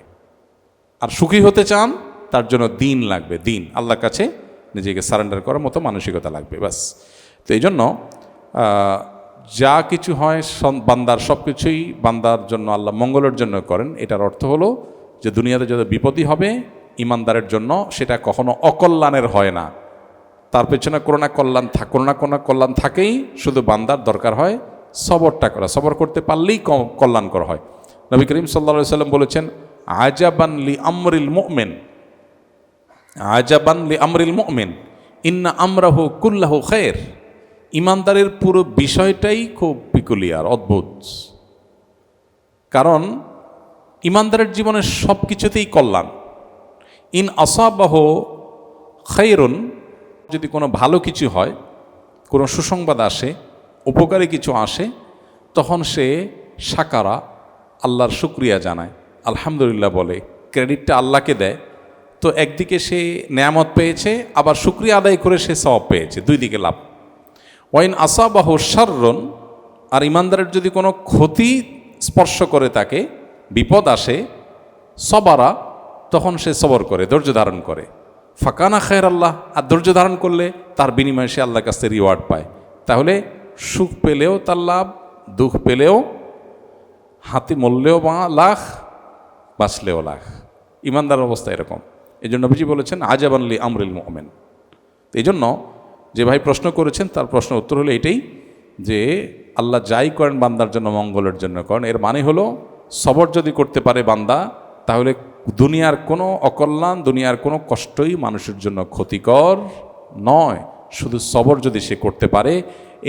আর সুখী হতে চান তার জন্য দিন লাগবে, দিন আল্লাহর কাছে নিজেকে সারেন্ডার করার মতো মানসিকতা লাগবে, বাস। তো এই জন্য যা কিছু হয় বান্দার সব কিছুই বান্দার জন্য আল্লাহ মঙ্গলের জন্য করেন। এটার অর্থ হলো যে দুনিয়াতে যত বিপদই হবে ইমানদারের জন্য সেটা কখনো অকল্যাণের হয় না, তার পেছনে কোনো না কোনো কল্যাণ থাকেই। শুধু বান্দার দরকার হয় সবরটা করা, সবর করতে পারলেই কল্যাণকর হয়। নবী করিম সাল্লাল্লাহু আলাইহি সাল্লাম বলেছেন, আজাবান লি আমরিল মুমিন, আজাবান লি আমরিল মুমিন ইন্না আমরাহু কুল্লাহু খায়র। ইমানদারের পুরো বিষয়টাই খুব পিকুলিয়ার, অদ্ভুত। কারণ ইমানদারের জীবনের সব কিছুতেই কল্যাণ। ইন আসাবাহু খায়রুন, যদি কোনো ভালো কিছু হয়, কোনো সুসংবাদ আসে, উপকারী কিছু আসে, তখন সে শাকারা, আল্লাহর শুকরিয়া জানায়, আলহামদুলিল্লাহ বলে, ক্রেডিটটা আল্লাহকে দেয়। তো একদিকে সে নেয়ামত পেয়েছে, আবার শুকরিয়া আদায় করে সে সওয়াব পেয়েছে, দুই দিকে লাভ। ওয়াইন আসাবাহু শাররুন, আর ইমানদারের যদি কোনো ক্ষতি স্পর্শ করে, তাকে বিপদ আসে, সবারা, তখন সে সবর করে, ধৈর্য ধারণ করে। ফাকানা খায়র আল্লাহ, আর ধৈর্য ধারণ করলে তার বিনিময়ে সে আল্লাহর কাছে রিওয়ার্ড পায়। তাহলে সুখ পেলেও তার লাভ, দুঃখ পেলেও, হাতি মরলেও লাখ, বাঁচলেও লাখ। ইমানদার অবস্থা এরকম। এই জন্য নবীজি বলেছেন আজাবান লি আমরিল মুমিন। এই জন্য যে ভাই প্রশ্ন করেছেন তার প্রশ্নের উত্তর হলো এটাই, যে আল্লাহ যাই করেন বান্দার জন্য মঙ্গলের জন্য করেন। এর মানে হলো সবর যদি করতে পারে বান্দা, তাহলে দুনিয়ার কোনো অকল্যাণ, দুনিয়ার কোনো কষ্টই মানুষের জন্য ক্ষতিকর নয়। শুধু সবর যদি সে করতে পারে,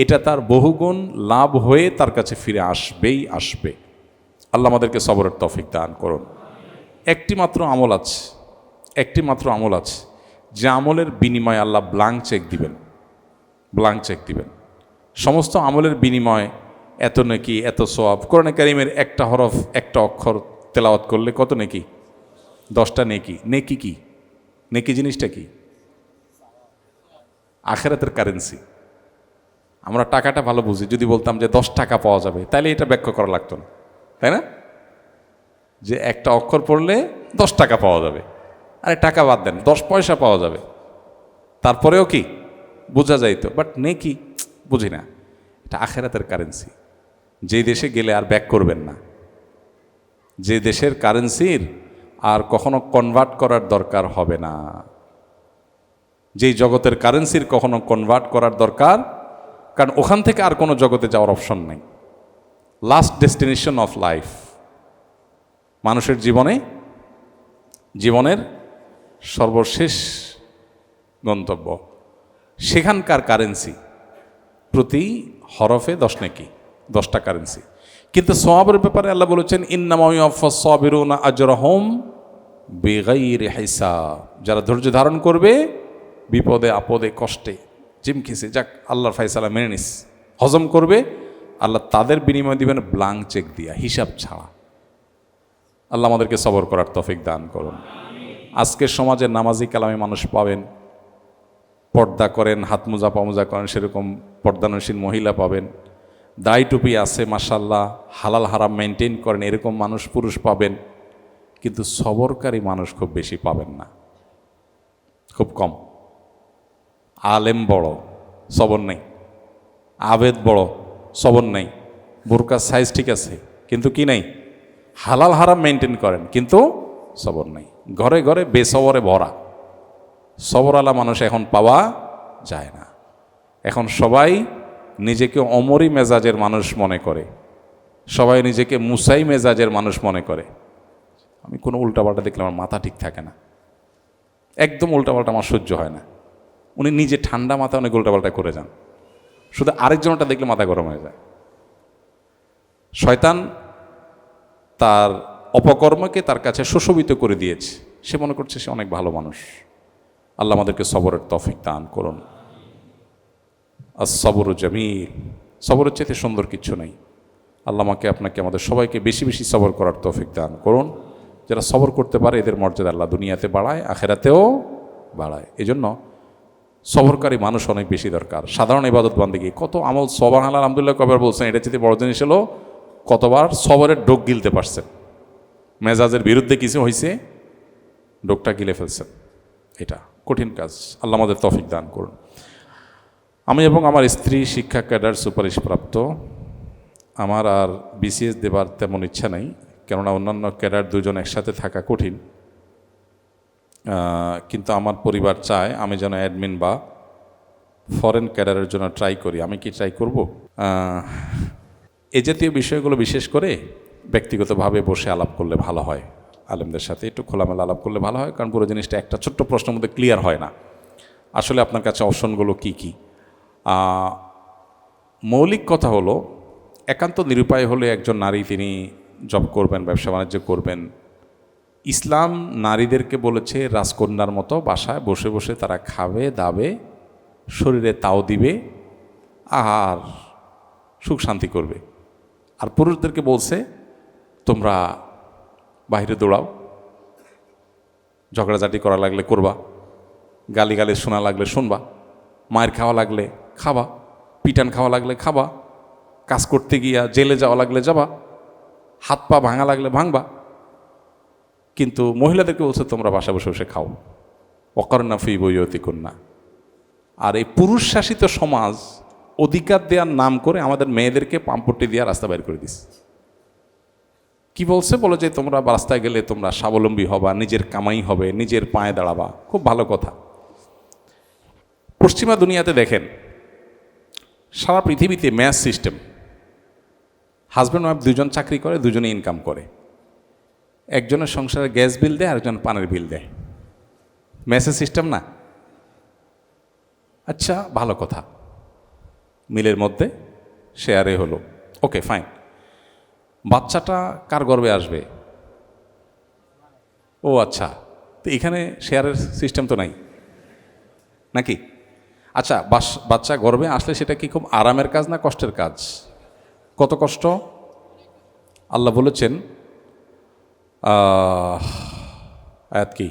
এটা তার বহুগুণ লাভ হয়ে তার কাছে ফিরে আসবেই আসবে। আল্লাহ আমাদেরকে সবরের তৌফিক দান করুন। একটি মাত্র আমল আছে, যে আমলের বিনিময়ে আল্লাহ ব্ল্যাঙ্ক চেক দিবেন। সমস্ত আমলের বিনিময়ে এত নেকি, এত সওয়াব। কোরআনে কারীমের একটা হরফ, একটা অক্ষর তেলাওয়াত করলে কত নেকি? 10টা নেকি। নেকি কি? নেকি জিনিসটা কি? আখিরাতের কারেন্সি। আমরা টাকাটা ভালো বুঝি। যদি বলতাম যে 10 টাকা পাওয়া যাবে, তাহলে এটা ব্যাখ্যা করা লাগতো না, তাই না? যে একটা অক্ষর পড়লে 10 টাকা পাওয়া যাবে। আরে টাকা বাদ দেন, 10 পয়সা পাওয়া যাবে, তারপরেও কি বোঝা যাইতো। বাট নেকি বুঝি না। এটা আখিরাতের কারেন্সি। যেই দেশে গেলে আর ব্যাক করবেন না, যে দেশের কারেন্সির আর কখনো কনভার্ট করার দরকার হবে না, যেই জগতের কারেন্সির কখনো কনভার্ট করার দরকার, কারণ ওখান থেকে আর কোনো জগতে যাওয়ার অপশন নেই। লাস্ট ডেস্টিনেশন অফ লাইফ, মানুষের জীবনের সর্বশেষ গন্তব্য, সেখানকার কারেন্সি প্রতি হরফে 10 নেকি, 10টা কারেন্সি। কিন্তু সওয়াবের ব্যাপারে আল্লাহ বলেছেন ইন্নামা ইউওয়াফাস সাবিরুনা আজরাহুম বিগাইরি হিসাব। যারা ধৈর্য ধারণ করবে বিপদে আপদে কষ্টে জিমখিসে, যাক আল্লাহর ফয়সালা মেনে নিস, হজম করবে, আল্লাহ তাদের বিনিময় দিবেন ব্ল্যাঙ্ক চেক দিয়া, হিসাব ছাড়া। আল্লাহ আমাদেরকে সবর করার তৌফিক দান করুন। আজকের সমাজে নামাজি কালামী মানুষ পাবেন, পর্দা করেন, হাত মোজা পামোজা করেন, সেরকম পর্দানশীল মহিলা পাবেন, দাড়ি টুপি আছে মাশাআল্লাহ, হালাল হারাম মেনটেন করেন, এরকম মানুষ পুরুষ পাবেন। কিন্তু সবরকারী মানুষ খুব বেশি পাবেন না, খুব কম। আলেম বড়, সবর নেই। আবেদ বড়, সবর নেই। বোরকার সাইজ ঠিক আছে, কিন্তু কি নেই? হালাল হারাম মেনটেন করেন, কিন্তু সবর নেই। ঘরে ঘরে বেসবরে ভরা। সবরওয়ালা মানুষ এখন পাওয়া যায় না। এখন সবাই নিজেকে অমরি মেজাজের মানুষ মনে করে, সবাই নিজেকে মুসাই মেজাজের মানুষ মনে করে। আমি কোনো উল্টাপাল্টা দেখলে আমার মাথা ঠিক থাকে না, একদম উল্টাপাল্টা আমার সহ্য হয় না। উনি নিজে ঠান্ডা মাথায় অনেক উল্টাপাল্টা করে যান, শুধু আরেকজনটা দেখলে মাথা গরম হয়ে যায়। শয়তান তার অপকর্মকে তার কাছে সুশোভিত করে দিয়েছে, সে মনে করছে সে অনেক ভালো মানুষ। আল্লাহ আমাদেরকে সবরের তৌফিক দান করুন। আস-সবরু জামিল, সবরের চাইতে সুন্দর কিছু নেই। আল্লাহ আমাকে আপনাকে আমাদের সবাইকে বেশি বেশি সবর করার তৌফিক দান করুন। যারা সবর করতে পারে এদের মর্যাদা আল্লাহ দুনিয়াতে বাড়ায়, আখেরাতেও বাড়ায়। এজন্য সবরকারী মানুষ অনেক বেশি দরকার। সাধারণ ইবাদত বান্দিগি কত আমল সুবহানাল্লাহ আলহামদুলিল্লাহ কবার বলছেন, এটা যদি বড় জিনিস হলো কতবার সবরের ডোক গিলতে পারছেন, মেজাজের বিরুদ্ধে কিছু হয়েছে ডোকটা গিলে ফেলছেন। এটা কঠিন কাজ, আল্লাহ আমাদের তৌফিক দান করুন। আমি এবং আমার স্ত্রী শিক্ষা ক্যাডার সুপারিশপ্রাপ্ত। আমার আর বিসিএস দেবার তেমন ইচ্ছা নেই, কেননা অন্যান্য ক্যাডার দুজন একসাথে থাকা কঠিন। কিন্তু আমার পরিবার চায় আমি যেন অ্যাডমিন বা ফরেন ক্যাডারের জন্য ট্রাই করি। আমি কি ট্রাই করব? এ জাতীয় বিষয়গুলো বিশেষ করে ব্যক্তিগতভাবে বসে আলাপ করলে ভালো হয়, আলেমদের সাথে একটু খোলামেলা আলাপ করলে ভালো হয়, কারণ পুরো জিনিসটা একটা ছোট্ট প্রশ্নের মধ্যে ক্লিয়ার হয় না। আসলে আপনার কাছে অপশনগুলো কি কি? মৌলিক কথা হলো, একান্ত নিরুপায় হলে একজন নারী তিনি জব করবেন, ব্যবসা বাণিজ্য করবেন। ইসলাম নারীদেরকে বলেছে রাজকন্যার মতো বাসায় বসে বসে তারা খাবে দাবে, শরীরে তাও দিবে আর সুখ শান্তি করবে। আর পুরুষদেরকে বলছে তোমরা বাইরে দৌড়াও, ঝগড়াঝাটি করা লাগলে করবা, গালি শোনা লাগলে শুনবা, মায়ের খাওয়া লাগলে খাবা, পিটান খাওয়া লাগলে খাবা, কাজ করতে গিয়া জেলে যাওয়া লাগলে যাবা, হাত পা ভাঙা লাগলে ভাঙবা। কিন্তু মহিলাদেরকে বলছে তোমরা বাসা বসে বসে খাও, অকারণা ফি বইয়তি কন্যা। আর এই পুরুষ শাসিত সমাজ অধিকার দেওয়ার নাম করে আমাদের মেয়েদেরকে পাম্পটি দিয়ে রাস্তা বের করে দিস। কি বলছে? বলে যে তোমরা রাস্তায় গেলে তোমরা স্বাবলম্বী হবা, নিজের কামাই হবে, নিজের পায়ে দাঁড়াবা। খুব ভালো কথা। পশ্চিমা দুনিয়াতে দেখেন, সারা পৃথিবীতে ম্যাচ সিস্টেম। হাজব্যান্ড ওয়াইফ দুজন চাকরি করে, দুজনে ইনকাম করে, একজনের সংসারে গ্যাস বিল দেয়, আরেকজন পানির বিল দেয়। ম্যাচের সিস্টেম না? আচ্ছা, ভালো কথা, মিলের মধ্যে শেয়ারে হলো, ওকে ফাইন। বাচ্চাটা কার গর্বে আসবে? ও আচ্ছা, তো এখানে শেয়ারের সিস্টেম তো নাই নাকি? আচ্ছা, বাচ্চা গর্বে আসলে সেটা কি খুব আরামের কাজ না কষ্টের কাজ? কত কষ্ট! আল্লাহ বলেছেন, আয়াত কি,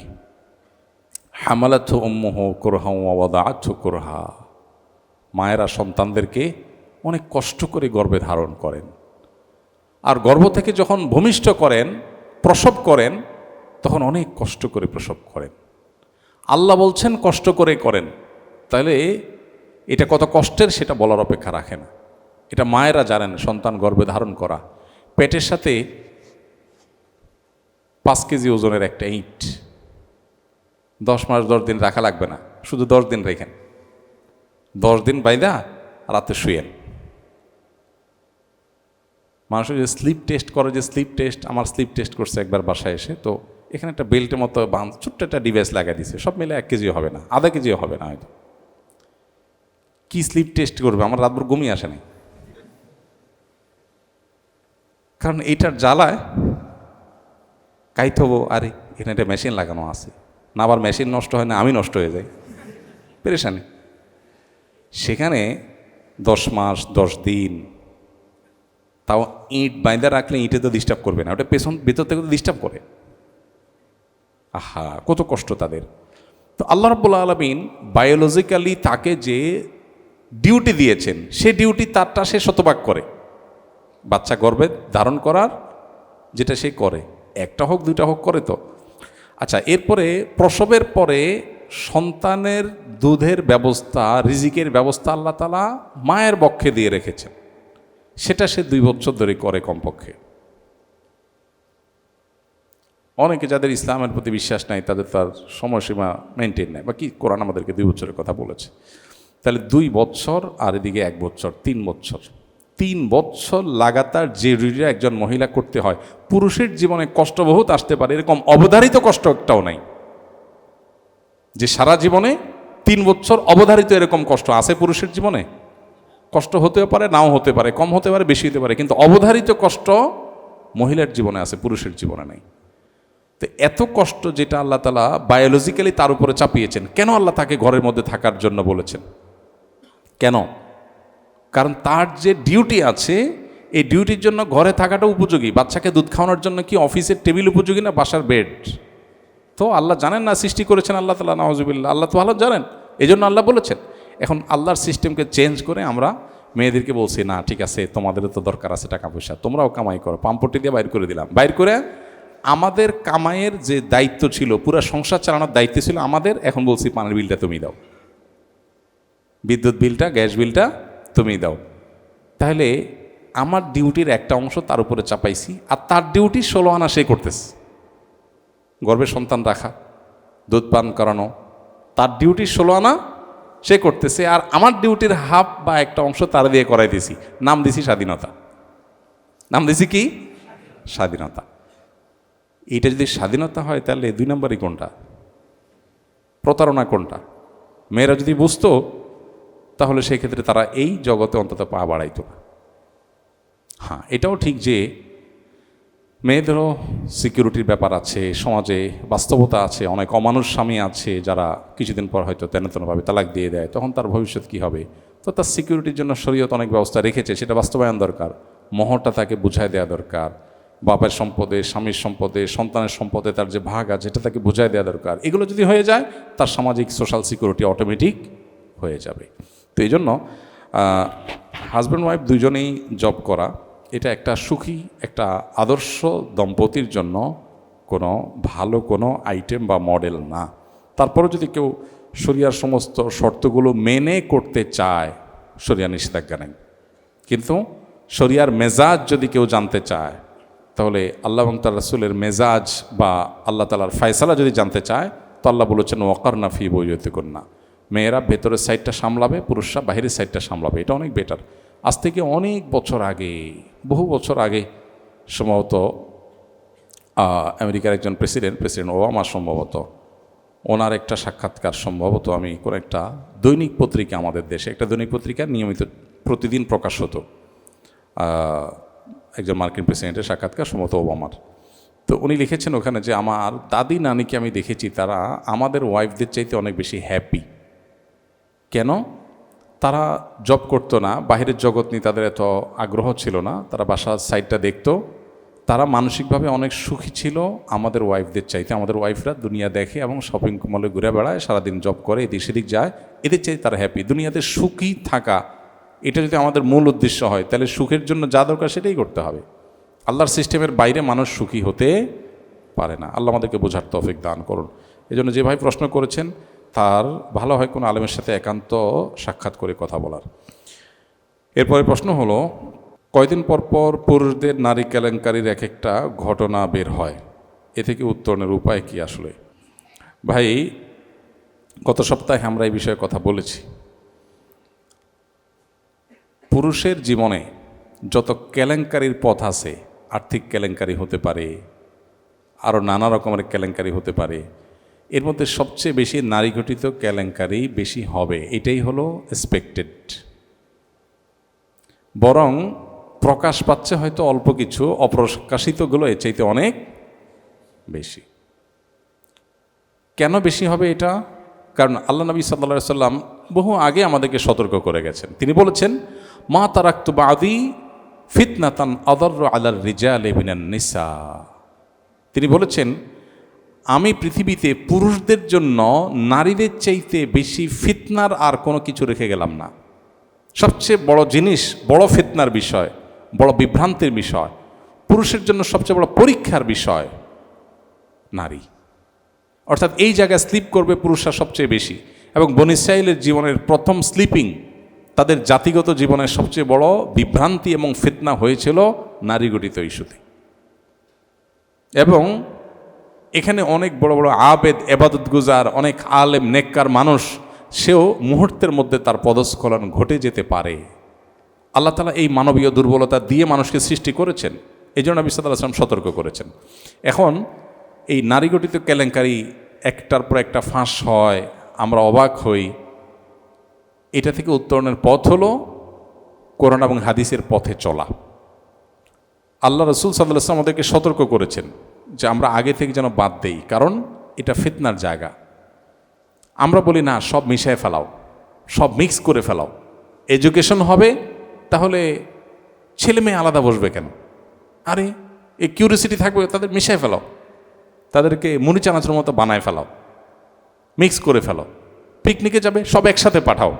হামালাতহু উম্মুহু কুরহা ওয়া ওয়াদাআতহু কুরহা। মায়েরা সন্তানদেরকে অনেক কষ্ট করে গর্ভে ধারণ করেন, আর গর্ভ থেকে যখন ভূমিষ্ঠ করেন, প্রসব করেন, তখন অনেক কষ্ট করে প্রসব করেন। আল্লাহ বলছেন কষ্ট করে করেন, তাহলে এটা কত কষ্টের সেটা বলার অপেক্ষা রাখে না। এটা মায়েরা জানেন, সন্তান গর্ভে ধারণ করা। পেটের সাথে 5 কেজি ওজনের একটা ইট 10 মাস 10 দিন রাখা লাগবে না, শুধু 10 দিন রেখেন, 10 দিন বাইদা রাতে শুয়েন। মানুষের যে স্লিপ টেস্ট করে, যে স্লিপ টেস্ট, আমার স্লিপ টেস্ট করছে একবার বাসায় এসে, তো এখানে একটা বেল্টের মতো ছোট্ট একটা ডিভাইস লাগাই দিছে, সব মিলে 1 কেজিও হবে না, আধা কেজিও হবে না হয়তো। কি স্লিপ টেস্ট করবে? আমার রাতভর ঘুমিয়ে আসে নাই, কারণ এইটার জ্বালায় কাইতে হবো। আরে এখানে একটা মেশিন লাগানো আছে না, আবার মেশিন নষ্ট হয় না, আমি নষ্ট হয়ে যাই, পেরেশানি। সেখানে 10 মাস 10 দিন, তাও ইট বাইন্দা রাখলে ইটে তো ডিস্টার্ব করবে না, ওটা ভেতর থেকে তো ডিস্টার্ব করে। আহা, কত কষ্ট তাদের। তো আল্লাহ রাব্বুল আলামিন বায়োলজিক্যালি তাকে যে ডিউটি দিয়েছেন, সে ডিউটি তারটা সে শতভাগ করে। বাচ্চা গর্ভে ধারণ করার যেটা সে করে, একটা হোক দুইটা হোক করে তো। আচ্ছা, এরপরে প্রসবের পরে সন্তানের দুধের ব্যবস্থা, রিজিকের ব্যবস্থা আল্লাহ তাআলা মায়ের বক্ষে দিয়ে রেখেছেন, সেটা সে 2 বছর ধরে করে কমপক্ষে। অনেকে যাদের ইসলামের প্রতি বিশ্বাস নাই, তাদের তার সময়সীমা মেনটেন নেয়, বা কি কোরআন আমাদেরকে 2 বছরের কথা বলেছে। তাহলে 2 বছর আর এদিকে 1 বছর, 3 বছর। 3 বছর লাগাতার যে ডিউটিটা একজন মহিলা করতে হয়, পুরুষের জীবনে কষ্ট বহুত আসতে পারে, এরকম অবধারিত কষ্ট একটাও নাই যে সারা জীবনে 3 বছর অবধারিত এরকম কষ্ট আছে পুরুষের জীবনে। কষ্ট হতেও পারে, নাও হতে পারে, কম হতে পারে, বেশি হতে পারে, কিন্তু অবধারিত কষ্ট মহিলার জীবনে আছে, পুরুষের জীবনে নাই। তো এত কষ্ট যেটা আল্লাহ তাআলা বায়োলজিক্যালি তার উপরে চাপিয়েছেন, কেন আল্লাহ তাকে ঘরের মধ্যে থাকার জন্য বলেছেন? কেন? কারণ তার যে ডিউটি আছে, এই ডিউটির জন্য ঘরে থাকাটা উপযোগী। বাচ্চাকে দুধ খাওয়ানোর জন্য কি অফিসের টেবিল উপযোগী না বাসার বেড? তো আল্লাহ জানেন না সৃষ্টি করেছেন আল্লাহ তাআলা, নাউজুবিল্লাহ, আল্লাহ তো ভালো জানেন। এই জন্য আল্লাহ বলেছেন। এখন আল্লাহর সিস্টেমকে চেঞ্জ করে আমরা মেয়েদেরকে বলছি, না ঠিক আছে, তোমাদেরও তো দরকার আছে টাকা পয়সা, তোমরাও কামাই করো, পাম্পটি দিয়ে বাইর করে দিলাম। বাইর করে আমাদের কামাইয়ের যে দায়িত্ব ছিল, পুরো সংসার চালানোর দায়িত্ব ছিল আমাদের, এখন বলছি পানির বিলটা তুমি দাও, বিদ্যুৎ বিলটা, গ্যাস বিলটা তুমি দাও। তাহলে আমার ডিউটির একটা অংশ তার উপরে চাপাইছি, আর তার ডিউটি 16 আনা সে করতেছে। গর্ভে সন্তান রাখা, দুধ পান করানো, তার ডিউটি 16 আনা সে করতেছে, আর আমার ডিউটির হাফ বা একটা অংশ তার দিয়ে করাই দিছি। নাম দিছি স্বাধীনতা। নাম দিছি কি? স্বাধীনতা। এইটা যদি স্বাধীনতা হয় তাহলে 2 নম্বরই কোনটা? প্রতারণা কোনটা? মেয়েরা যদি বুঝতো তাহলে সেই ক্ষেত্রে তারা এই জগতে অন্তত পা বাড়াইতো না। হ্যাঁ, এটাও ঠিক যে মেয়েদেরও সিকিউরিটির ব্যাপার আছে, সমাজে বাস্তবতা আছে, অনেক অমানুষ স্বামী আছে যারা কিছুদিন পর হয়তো তেনভাবে তালাক দিয়ে দেয়, তখন তার ভবিষ্যৎ কী হবে? তো তার সিকিউরিটির জন্য শরীয়ত অনেক ব্যবস্থা রেখেছে, সেটা বাস্তবায়ন দরকার। মহরটা তাকে বুঝাই দেওয়া দরকার, বাপের সম্পদে, স্বামীর সম্পদে, সন্তানের সম্পদে তার যে ভাগ আছে এটা তাকে বুঝাই দেওয়া দরকার। এগুলো যদি হয়ে যায় তার সামাজিক সোশ্যাল সিকিউরিটি অটোমেটিক হয়ে যাবে। তো এই জন্য হাজব্যান্ড ওয়াইফ দুজনেই জব করা, এটা একটা সুখী, একটা আদর্শ দম্পতির জন্য কোনো ভালো কোনো আইটেম বা মডেল না। তারপরে যদি কেউ শরিয়ার সমস্ত শর্তগুলো মেনে করতে চায়, শরিয়া নিষেধাজ্ঞা নেই। কিন্তু শরিয়ার মেজাজ যদি কেউ জানতে চায়, তাহলে আল্লাহ এবং তার রাসূলের মেজাজ বা আল্লাহ তাআলার ফয়সালা যদি জানতে চায়, তো আল্লাহ বলেছেন ওয়াকারনা ফি বুয়ুতিকুন্না, মেয়েরা ভেতরের সাইডটা সামলাবে, পুরুষরা বাহিরের সাইডটা সামলাবে। এটা অনেক বেটার। আজ থেকে অনেক বছর আগে, বহু বছর আগে সম্ভবত আমেরিকার একজন প্রেসিডেন্ট ওবামা সম্ভবত, ওনার একটা সাক্ষাৎকার সম্ভবত আমি কোনো একটা দৈনিক পত্রিকা, আমাদের দেশে একটা দৈনিক পত্রিকা নিয়মিত প্রতিদিন প্রকাশ হতো, একজন মার্কিন প্রেসিডেন্টের সাক্ষাৎকার সম্ভবত ওবামার। তো উনি লিখেছেন ওখানে যে আমার দাদি নানিকে আমি দেখেছি তারা আমাদের ওয়াইফদের চাইতে অনেক বেশি হ্যাপি। কেন? তারা জব করতো না, বাহিরের জগৎ নিয়ে তাদের এত আগ্রহ ছিল না, তারা বাসার সাইডটা দেখতো, তারা মানসিকভাবে অনেক সুখী ছিল আমাদের ওয়াইফদের চাইতে। আমাদের ওয়াইফরা দুনিয়া দেখে এবং শপিং মলে ঘুরে বেড়ায়, সারাদিন জব করে, এদিক সেদিক যায়, এদের চাইতে তারা হ্যাপি। দুনিয়াতে সুখী থাকা, এটা যদি আমাদের মূল উদ্দেশ্য হয়, তাহলে সুখের জন্য যা দরকার সেটাই করতে হবে। আল্লাহর সিস্টেমের বাইরে মানুষ সুখী হতে পারে না। আল্লাহ আমাদেরকে বোঝার তৌফিক দান করুন। এই জন্য যে ভাই প্রশ্ন করেছেন তার ভালো হয় কোনো আলেমের সাথে একান্ত সাক্ষাৎ করে কথা বলার। এরপরে প্রশ্ন হলো, কয়দিন পর পর পুরুষদের নারী কেলেঙ্কারির এক একটা ঘটনা বের হয়, এ থেকে উত্তরণের উপায় কি? আসলে ভাই, গত সপ্তাহে আমরা এই বিষয়ে কথা বলেছি। পুরুষের জীবনে যত কেলেঙ্কারির পথ আছে, আর্থিক কেলেঙ্কারি হতে পারে, আরও নানা রকমের কেলেঙ্কারি হতে পারে, এর মধ্যে সবচেয়ে বেশি নারী ঘটিত কেলেঙ্কারি বেশি হবে, এটাই হলো এক্সপেক্টেড। বরং প্রকাশ পাচ্ছে হয়তো অল্প কিছু, অপ্রকাশিতগুলো এর চাইতে অনেক বেশি। কেন বেশি হবে এটা? কারণ আল্লাহ নবী সাল্লাল্লাহু আলাইহি সাল্লাম বহু আগে আমাদেরকে সতর্ক করে গেছেন। তিনি বলেছেন, মা তারাকতু বাদি ফিতনাতান আদাররু আলার রিজালি মিনান নিসা। তিনি বলেছেন, আমি পৃথিবীতে পুরুষদের জন্য নারীদের চাইতে বেশি ফিতনার আর কোনো কিছু রেখে গেলাম না। সবচেয়ে বড় জিনিস, বড় ফিতনার বিষয়, বড় বিভ্রান্তির বিষয়, পুরুষের জন্য সবচেয়ে বড় পরীক্ষার বিষয় নারী। অর্থাৎ এই জায়গায় স্লিপ করবে পুরুষরা সবচেয়ে বেশি। এবং বনী ইসরাঈলের জীবনের প্রথম স্লিপিং, তাদের জাতিগত জীবনের সবচেয়ে বড় বিভ্রান্তি এবং ফিতনা হয়েছিল নারী গঠিত ইস্যুতে। এবং এখানে অনেক বড় বড় আবেদ, এবাদত গুজার, অনেক আলেম নেককার মানুষ, সেও মুহূর্তের মধ্যে তার পদস্খলন ঘটে যেতে পারে। আল্লাহ তাআলা এই মানবীয় দুর্বলতা দিয়ে মানুষকে সৃষ্টি করেছেন, এই জন্য নবী সাল্লাল্লাহু আলাইহি ওয়াসাল্লাম সতর্ক করেছেন। এখন এই নারী গঠিত কেলেঙ্কারি একটার পর একটা ফাঁস হয়, আমরা অবাক হই। এটা থেকে উত্তরণের পথ হলো কোরআন এবং হাদিসের পথে চলা। আল্লাহ রাসূল সাল্লাল্লাহু আলাইহি ওয়াসাল্লাম আমাদেরকে সতর্ক করেছেন যে আমরা আগে থেকে যেন বাদ দেই, কারণ এটা ফিতনার জায়গা। আমরা বলি না, সব মিশায় ফেলাও, সব মিক্স করে ফেলাও, এডুকেশন হবে, তাহলে ছেলে মেয়ে আলাদা বসবে কেন? আরে এই কিউরিসিটি থাকবে, তাদের মিশায় ফেলাও, তাদেরকে মুনি চানাচুর মতো বানায় ফেলাও, মিক্স করে ফেলো, পিকনিকে যাবে, সব একসাথে পাঠাও,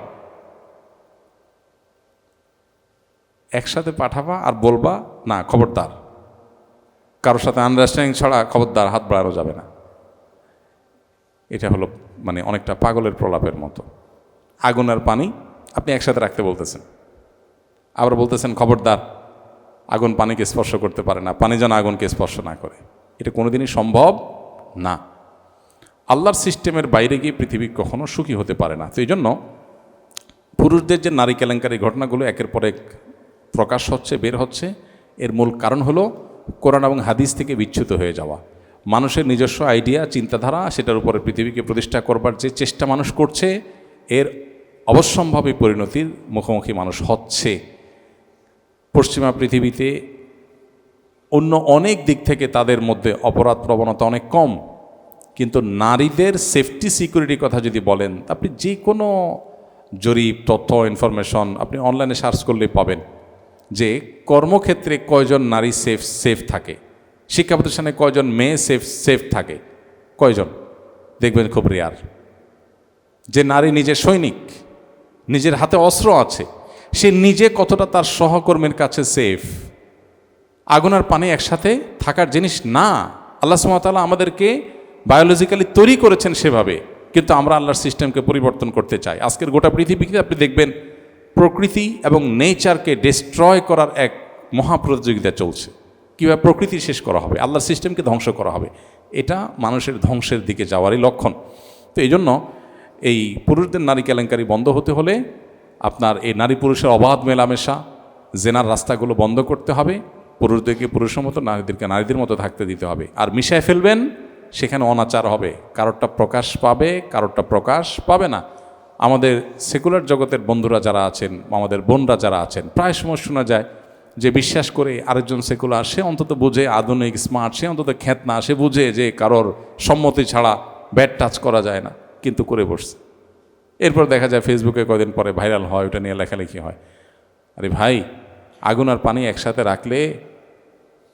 একসাথে পাঠাবা আর বলবা না খবরদার, কারোর সাথে আন্ডারস্ট্যান্ডিং ছাড়া খবরদার হাত বাড়ানো যাবে না। এটা হলো মানে অনেকটা পাগলের প্রলাপের মতো। আগুন আর পানি আপনি একসাথে রাখতে বলতেছেন, আবার বলতেছেন খবরদার আগুন পানিকে স্পর্শ করতে পারে না, পানি যেন আগুনকে স্পর্শ না করে। এটা কোনোদিনই সম্ভব না। আল্লাহর সিস্টেমের বাইরে গিয়ে পৃথিবী কখনো সুখী হতে পারে না। তো এই জন্য পুরুষদের যে নারী কেলেঙ্কারি ঘটনাগুলো একের পর এক প্রকাশ হচ্ছে, বের হচ্ছে, এর মূল কারণ হলো কোরআন এবং হাদিস থেকে বিচ্যুত হয়ে যাওয়া। মানুষের নিজস্ব আইডিয়া, চিন্তাধারা, সেটার উপরে পৃথিবীকে প্রতিষ্ঠা করবার যে চেষ্টা মানুষ করছে, এর অবশ্যম্ভাবী পরিণতির মুখোমুখি মানুষ হচ্ছে। পশ্চিমা পৃথিবীতে অন্য অনেক দিক থেকে তাদের মধ্যে অপরাধ প্রবণতা অনেক কম, কিন্তু নারীদের সেফটি সিকিউরিটির কথা যদি বলেন, আপনি যে কোনো জরিপ, তথ্য, ইনফরমেশন আপনি অনলাইনে সার্চ করলেই পাবেন যে কর্মক্ষেত্রে কয়জন নারী সেফ থাকে, শিক্ষা প্রতিষ্ঠানে কয়জন মেয়ে সেফ থাকে, কয়জন দেখবেন খুব রেয়ার। যে নারী নিজের সৈনিক, নিজের হাতে অস্ত্র আছে, সে নিজে কতটা তার সহকর্মীর কাছে সেফ। আগুন আর পানি একসাথে থাকার জিনিস না। আল্লাহ সুবহানাহু ওয়া তাআলা আমাদেরকে বায়োলজিক্যালি তৈরি করেছেন সেভাবে, কিন্তু আমরা আল্লাহর সিস্টেমকে পরিবর্তন করতে চাই। আজকের গোটা পৃথিবীতে আপনি দেখবেন প্রকৃতি এবং নেচারকে ডিস্ট্রয় করার এক মহাপ্রতিযোগিতা চলছে। কীভাবে প্রকৃতি শেষ করা হবে, আল্লাহর সিস্টেমকে ধ্বংস করা হবে, এটা মানুষের ধ্বংসের দিকে যাওয়ারই লক্ষণ। তো এই জন্য এই পুরুষদের নারী কেলেঙ্কারি বন্ধ হতে হলে আপনার এই নারী পুরুষের অবাধ মেলামেশা, জেনার রাস্তাগুলো বন্ধ করতে হবে, পুরুষদেরকে পুরুষের মতো, নারীদেরকে নারীদের মতো থাকতে দিতে হবে। আর মিশায় ফেলবেন, সেখানে অনাচার হবে, কারোরটা প্রকাশ পাবে, কারোরটা প্রকাশ পাবে না। আমাদের সেকুলার জগতের বন্ধুরা যারা আছেন, আমাদের বোনরা যারা আছেন, প্রায় সময় শোনা যায় যে বিশ্বাস করে আরেকজন সেকুলার, সে অন্তত বুঝে আধুনিক স্মার্ট, সে অন্তত খ্যাতনা, সে বুঝে যে কারোর সম্মতি ছাড়া ব্যাড টাচ করা যায় না, কিন্তু করে বসছে। এরপর দেখা যায় ফেসবুকে কয়েকদিন পরে ভাইরাল হয়, ওটা নিয়ে লেখালেখি হয়। আরে ভাই, আগুন আর পানি একসাথে রাখলে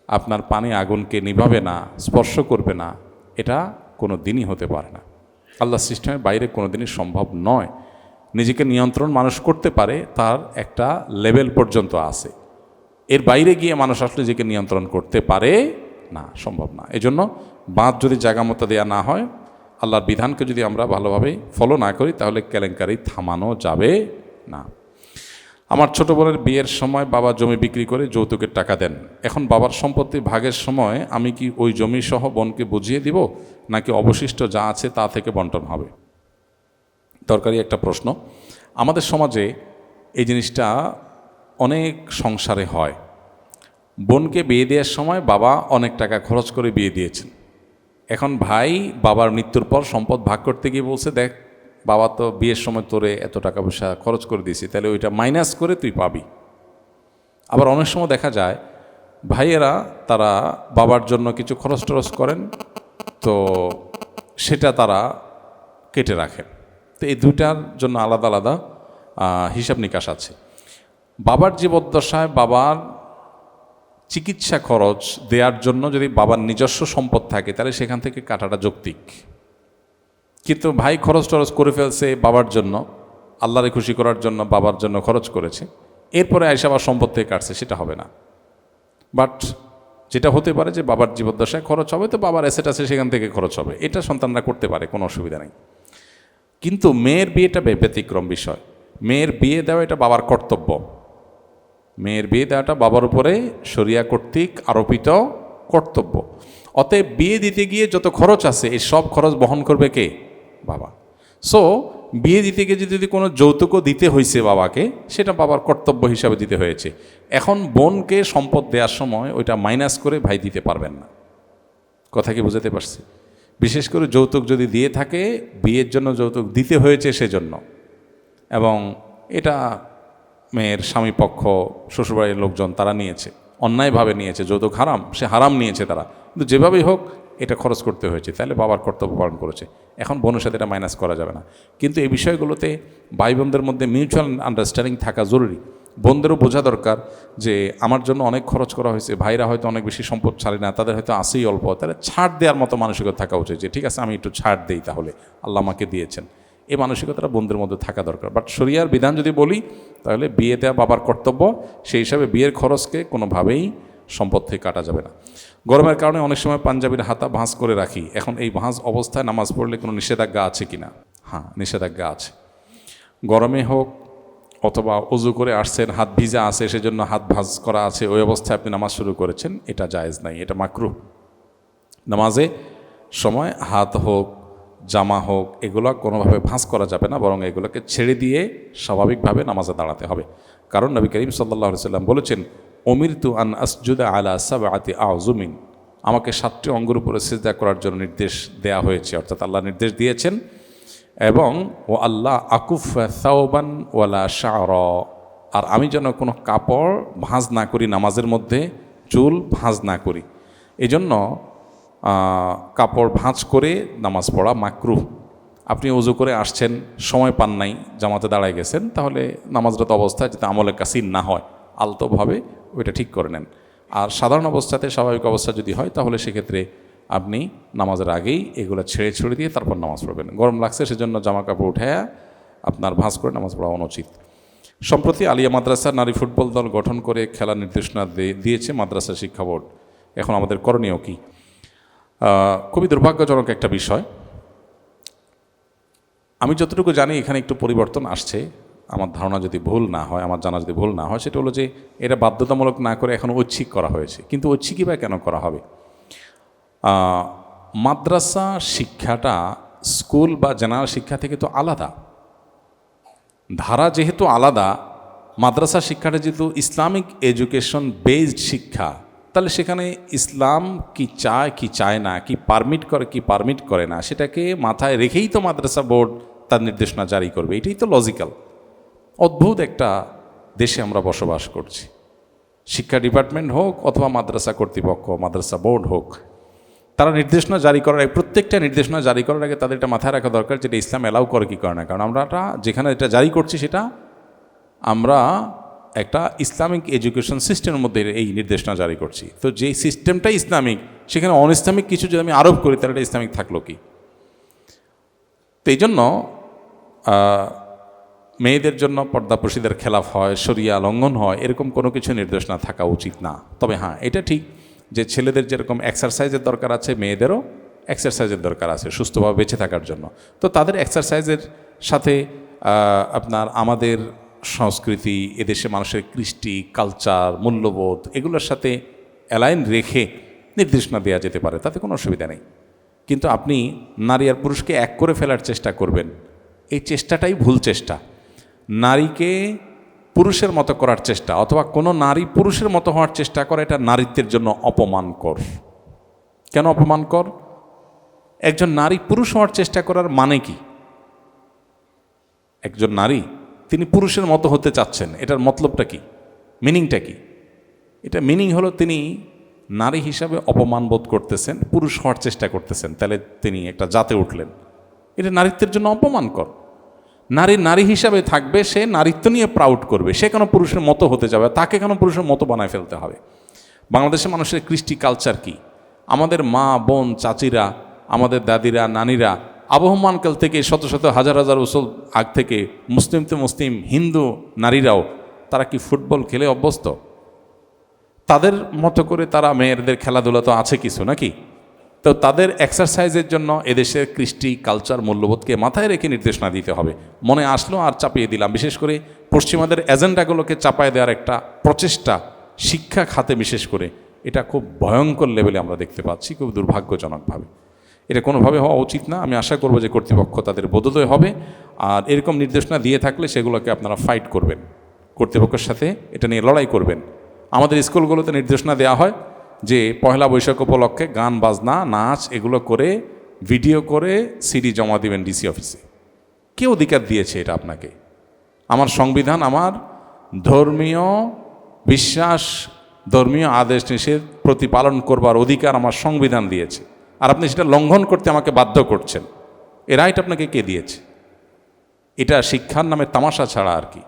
আপনার পানি আগুনকে নিভাবে না, স্পর্শ করবে না, এটা কোনো দিনই হতে পারে না। আল্লাহ সিস্টেমের বাইরে কোনো দিনই সম্ভব নয়। নিজেকে নিয়ন্ত্রণ মানুষ করতে পারে, তার একটা লেভেল পর্যন্ত আছে, এর বাইরে গিয়ে মানুষ আসলে নিজেকে নিয়ন্ত্রণ করতে পারে না, সম্ভব না। এজন্য বাঁধ যদি জায়গা মতো দেওয়া না হয়, আল্লাহর বিধানকে যদি আমরা ভালোভাবে ফলো না করি, তাহলে কেলেঙ্কারি থামানো যাবে না। আমার ছোট বোনের বিয়ের সময় বাবা জমি বিক্রি করে যৌতুকের টাকা দেন। এখন বাবার সম্পত্তি ভাগের সময় আমি কি ওই জমি সহ বোনকে বুঝিয়ে দিব, নাকি অবশিষ্ট যা আছে তা থেকে বন্টন হবে? দরকারি একটা প্রশ্ন। আমাদের সমাজে এই জিনিসটা অনেক সংসারে হয়। বোনকে বিয়ে দেওয়ার সময় বাবা অনেক টাকা খরচ করে বিয়ে দিয়েছেন। এখন ভাই বাবার মৃত্যুর পর সম্পদ ভাগ করতে গিয়ে বলছে, দেখ বাবা তো বিয়ের সময় তোরে এত টাকা পয়সা খরচ করে দিয়েছি, তাহলে ওইটা মাইনাস করে তুই পাবি। আবার অনেক সময় দেখা যায় ভাইয়েরা তারা বাবার জন্য কিছু খরচ টরচ করেন, তো সেটা তারা কেটে রাখেন। তো এই দুইটার জন্য আলাদা আলাদা হিসাব নিকাশ আছে। বাবার জীবদ্দশায় বাবার চিকিৎসা খরচ দেওয়ার জন্য যদি বাবার নিজস্ব সম্পদ থাকে, তাহলে সেখান থেকে কাটাটা যৌক্তিক। কিন্তু ভাই খরচ টরচ করে ফেলছে বাবার জন্য, আল্লাহরে খুশি করার জন্য বাবার জন্য খরচ করেছে, এরপরে আইসা আবার সম্পদ থেকে কাটছে, সেটা হবে না। বাট যেটা হতে পারে যে বাবার জীবদ্দশায় খরচ হবে, তো বাবার অ্যাসেট আছে সেখান থেকে খরচ হবে, এটা সন্তানরা করতে পারে, কোনো অসুবিধা নেই। কিন্তু মেয়ের বিয়েটা ব্যতিক্রম বিষয়। মেয়ের বিয়ে দেওয়া এটা বাবার কর্তব্য। মেয়ের বিয়ে দেওয়াটা বাবার উপরে শরিয়া কর্তৃক আরোপিত কর্তব্য। অতএব বিয়ে দিতে গিয়ে যত খরচ আছে, এই সব খরচ বহন করবে কে? বাবা। সো বিয়ে দিতে গিয়ে যদি কোনো যৌতুকও দিতে হয়েছে বাবাকে, সেটা বাবার কর্তব্য হিসাবে দিতে হয়েছে। এখন বোনকে সম্পদ দেওয়ার সময় ওইটা মাইনাস করে ভাই দিতে পারবেন না। কথা কি বুঝাতে পারছি? বিশেষ করে যৌতুক যদি দিয়ে থাকে, বিয়ের জন্য যৌতুক দিতে হয়েছে সেজন্য, এবং এটা মেয়ের স্বামী পক্ষ, শ্বশুরবাড়ির লোকজন তারা নিয়েছে, অন্যায়ভাবে নিয়েছে, যৌতুক হারাম, সে হারাম নিয়েছে তারা, কিন্তু যেভাবেই হোক এটা খরচ করতে হয়েছে, তাহলে বাবার কর্তব্য পালন করেছে। এখন বোনের সাথে এটা মাইনাস করা যাবে না। কিন্তু এই বিষয়গুলোতে ভাই বোনদের মধ্যে মিউচুয়াল আন্ডারস্ট্যান্ডিং থাকা জরুরি। বোনদেরও বোঝা দরকার যে আমার জন্য অনেক খরচ করা হয়েছে, ভাইরা হয়তো অনেক বেশি সম্পদ ছাড়ে না, তাদের হয়তো আসেই অল্প, তাহলে ছাড় দেওয়ার মতো মানসিকতা থাকা উচিত যে ঠিক আছে আমি একটু ছাড় দেই, তাহলে আল্লাহ আমাকে দিয়েছেন। এই মানসিকতাটা বোনদের মধ্যে থাকা দরকার। বাট শরিয়ার বিধান যদি বলি তাহলে বিয়ে দেওয়া বাবার কর্তব্য, সেই হিসাবে বিয়ের খরচকে কোনোভাবেই সম্পদ থেকে কাটা যাবে না। গরমের কারণে অনেক সময় পাঞ্জাবির হাতা ভাঁজ করে রাখি, এখন এই ভাঁজ অবস্থায় নামাজ পড়লে কোনো নিষেধাজ্ঞা আছে কি না? হ্যাঁ, নিষেধাজ্ঞা আছে। গরমে হোক অথবা অজু করে আসছেন, হাত ভিজা আছে সেজন্য হাত ভাঁজ করা আছে, ওই অবস্থায় আপনি নামাজ শুরু করেছেন, এটা জায়েজ নাই, এটা মাকরুহ। নামাজে সময় হাত হোক জামা হোক এগুলো কোনোভাবে ভাঁজ করা যাবে না, বরং এগুলোকে ছেড়ে দিয়ে স্বাভাবিকভাবে নামাজে দাঁড়াতে হবে। কারণ নবী করিম সাল্লাল্লাহু আলাইহি সাল্লাম বলেছেন, উমিরতু আন আসজুদা আলা সাবআতি আযুমিন, আমাকে 7টি অঙ্গের উপরে সিজদা করার জন্য নির্দেশ দেয়া হয়েছে, অর্থাৎ আল্লাহ নির্দেশ দিয়েছেন। এবং ও আল্লাহ আকুফ সাওবান ওয়ালা শা'রা, আর আমি যেন কোনো কাপড় ভাঁজ না করি, নামাজের মধ্যে চুল ভাঁজ না করি। এজন্য কাপড় ভাঁজ করে নামাজ পড়া মাকরুহ। আপনি ওযু করে আসছেন, সময় পান নাই, জামাতে দাঁড়ায় গেছেন, তাহলে নামাজরত অবস্থায় যাতে আমলে কাসির না হয় আলতোভাবে ওইটা ঠিক করে নেন। আর সাধারণ অবস্থাতে স্বাভাবিক অবস্থা যদি হয় তাহলে সেক্ষেত্রে আপনি নামাজের আগেই এগুলো ছেড়ে দিয়ে তারপর নামাজ পড়বেন। গরম লাগছে সেজন্য জামা কাপড় উঠায়া আপনার ভাঁজ করে নামাজ পড়া অনুচিত। সম্প্রতি আলিয়া মাদ্রাসা নারী ফুটবল দল গঠন করে খেলার নির্দেশনা দিয়েছে মাদ্রাসা শিক্ষা বোর্ড। এখন আমাদের করণীয় কি? খুবই দুর্ভাগ্যজনক একটা বিষয়। আমি যতটুকু জানি এখানে একটু পরিবর্তন আসছে, আমার ধারণা যদি ভুল না হয়, আমার জানা যদি ভুল না হয়, সেটা হলো যে এটা বাধ্যতামূলক না করে এখন ঐচ্ছিক করা হয়েছে। কিন্তু ঐচ্ছিকই বা কেন করা হবে? মাদ্রাসা শিক্ষাটা স্কুল বা জেনারেল শিক্ষা থেকে তো আলাদা, ধারা যেহেতু আলাদা, মাদ্রাসা শিক্ষাটা যেহেতু ইসলামিক এডুকেশন বেসড শিক্ষা, তাহলে সেখানে ইসলাম কি চায় কি চায় না, কি পারমিট করে কি পারমিট করে না, সেটাকে মাথায় রেখেই তো মাদ্রাসা বোর্ড তার নির্দেশনা জারি করবে। এটাই তো লজিক্যাল। অদ্ভুত একটা দেশে আমরা বসবাস করছি। শিক্ষা ডিপার্টমেন্ট হোক অথবা মাদ্রাসা কর্তৃপক্ষ, মাদ্রাসা বোর্ড হোক, তারা নির্দেশনা জারি করার আগে, প্রত্যেকটা নির্দেশনা জারি করার আগে তাদের এটা মাথায় রাখা দরকার যেটা ইসলাম অ্যালাউ করে কি করে না। কারণ আমরা যেখানে এটা জারি করছি সেটা আমরা একটা ইসলামিক এডুকেশন সিস্টেমের মধ্যে এই নির্দেশনা জারি করছি। তো যে সিস্টেমটাই ইসলামিক, সেখানে অন ইসলামিক কিছু যদি আমি আরোপ করি তাহলে এটা ইসলামিক থাকলো কি? তো এই জন্য মেয়েদের জন্য পর্দাপ্রসিদের খেলাফ হয়, শরিয়া লঙ্ঘন হয়, এরকম কোনো কিছু নির্দেশনা থাকা উচিত না। তবে হ্যাঁ, এটা ঠিক যে ছেলেদের যেরকম এক্সারসাইজের দরকার আছে, মেয়েদেরও এক্সারসাইজের দরকার আছে সুস্থভাবে বেঁচে থাকার জন্য। তো তাদের এক্সারসাইজের সাথে আপনার আমাদের সংস্কৃতি, এদেশে মানুষের কৃষ্টি, কালচার, মূল্যবোধ এগুলোর সাথে অ্যালাইন রেখে নির্দেশনা দেওয়া যেতে পারে, তাতে কোনো অসুবিধা নেই। কিন্তু আপনি নারী আর পুরুষকে এক করে ফেলার চেষ্টা করবেন, এই চেষ্টাটাই ভুল চেষ্টা। নারীকে পুরুষের মতো করার চেষ্টা অথবা কোনো নারী পুরুষের মতো হওয়ার চেষ্টা করে, এটা নারীত্বের জন্য অপমানকর। কেন অপমানকর? একজন নারী পুরুষ হওয়ার চেষ্টা করার মানে কি? একজন নারী তিনি পুরুষের মতো হতে চাচ্ছেন, এটার মতলবটা কি, মিনিংটা কি? এটা মিনিং হলো তিনি নারী হিসাবে অপমান বোধ করতেছেন, পুরুষ হওয়ার চেষ্টা করতেছেন, তাহলে তিনি একটা জাতে উঠলেন। এটা নারীত্বের জন্য অপমানকর। নারী নারী হিসাবে থাকবে, সে নারীত্ব নিয়ে প্রাউড করবে, সে কেন পুরুষের মতো হতে যাবে, তাকে কেন পুরুষের মতো বানায় ফেলতে হবে? বাংলাদেশের মানুষের কৃষ্টি কালচার কি? আমাদের মা বোন চাচিরা, আমাদের দাদিরা নানিরা আবহমানকাল থেকে শত শত হাজার হাজার বছর আগ থেকে মুসলিম তো মুসলিম, হিন্দু নারীরাও তারা কি ফুটবল খেলে অভ্যস্ত? তাদের মতো করে তারা মেয়েদের খেলাধুলা তো আছে কিছু নাকি? তো তাদের এক্সারসাইজের জন্য এদেশের কৃষ্টি কালচার মূল্যবোধকে মাথায় রেখে নির্দেশনা দিতে হবে। মনে আসলো আর চাপিয়ে দিলাম। বিশেষ করে পশ্চিমাদের এজেন্ডাগুলোকে চাপায় দেওয়ার একটা প্রচেষ্টা শিক্ষা খাতে বিশেষ করে, এটা খুব ভয়ঙ্কর লেভেলে আমরা দেখতে পাচ্ছি, খুব দুর্ভাগ্যজনকভাবে। এটা কোনোভাবে হওয়া উচিত না। আমি আশা করব যে কর্তৃপক্ষ তাদের বোধোদয় হবে, আর এরকম নির্দেশনা দিয়ে থাকলে সেগুলোকে আপনারা ফাইট করবেন, কর্তৃপক্ষের সাথে এটা নিয়ে লড়াই করবেন। আমাদের স্কুলগুলোতে নির্দেশনা দেওয়া হয় যে পয়লা বৈশাখ উপলক্ষে গান বাজনা নাচ এগুলো করে ভিডিও করে সিডি জমা দিবেন ডিসি অফিসে। কে অধিকার দিয়েছে এটা আপনাকে? আমার সংবিধান আমার ধর্মীয় বিশ্বাস, ধর্মীয় আদেশ নিষেধ প্রতিপালন করবার অধিকার আমার সংবিধান দিয়েছে, আর আপনি সেটা লঙ্ঘন করতে আমাকে বাধ্য করছেন। এ রাইট আপনাকে কে দিয়েছে? এটা শিক্ষার নামে তামাশা ছাড়া আর কি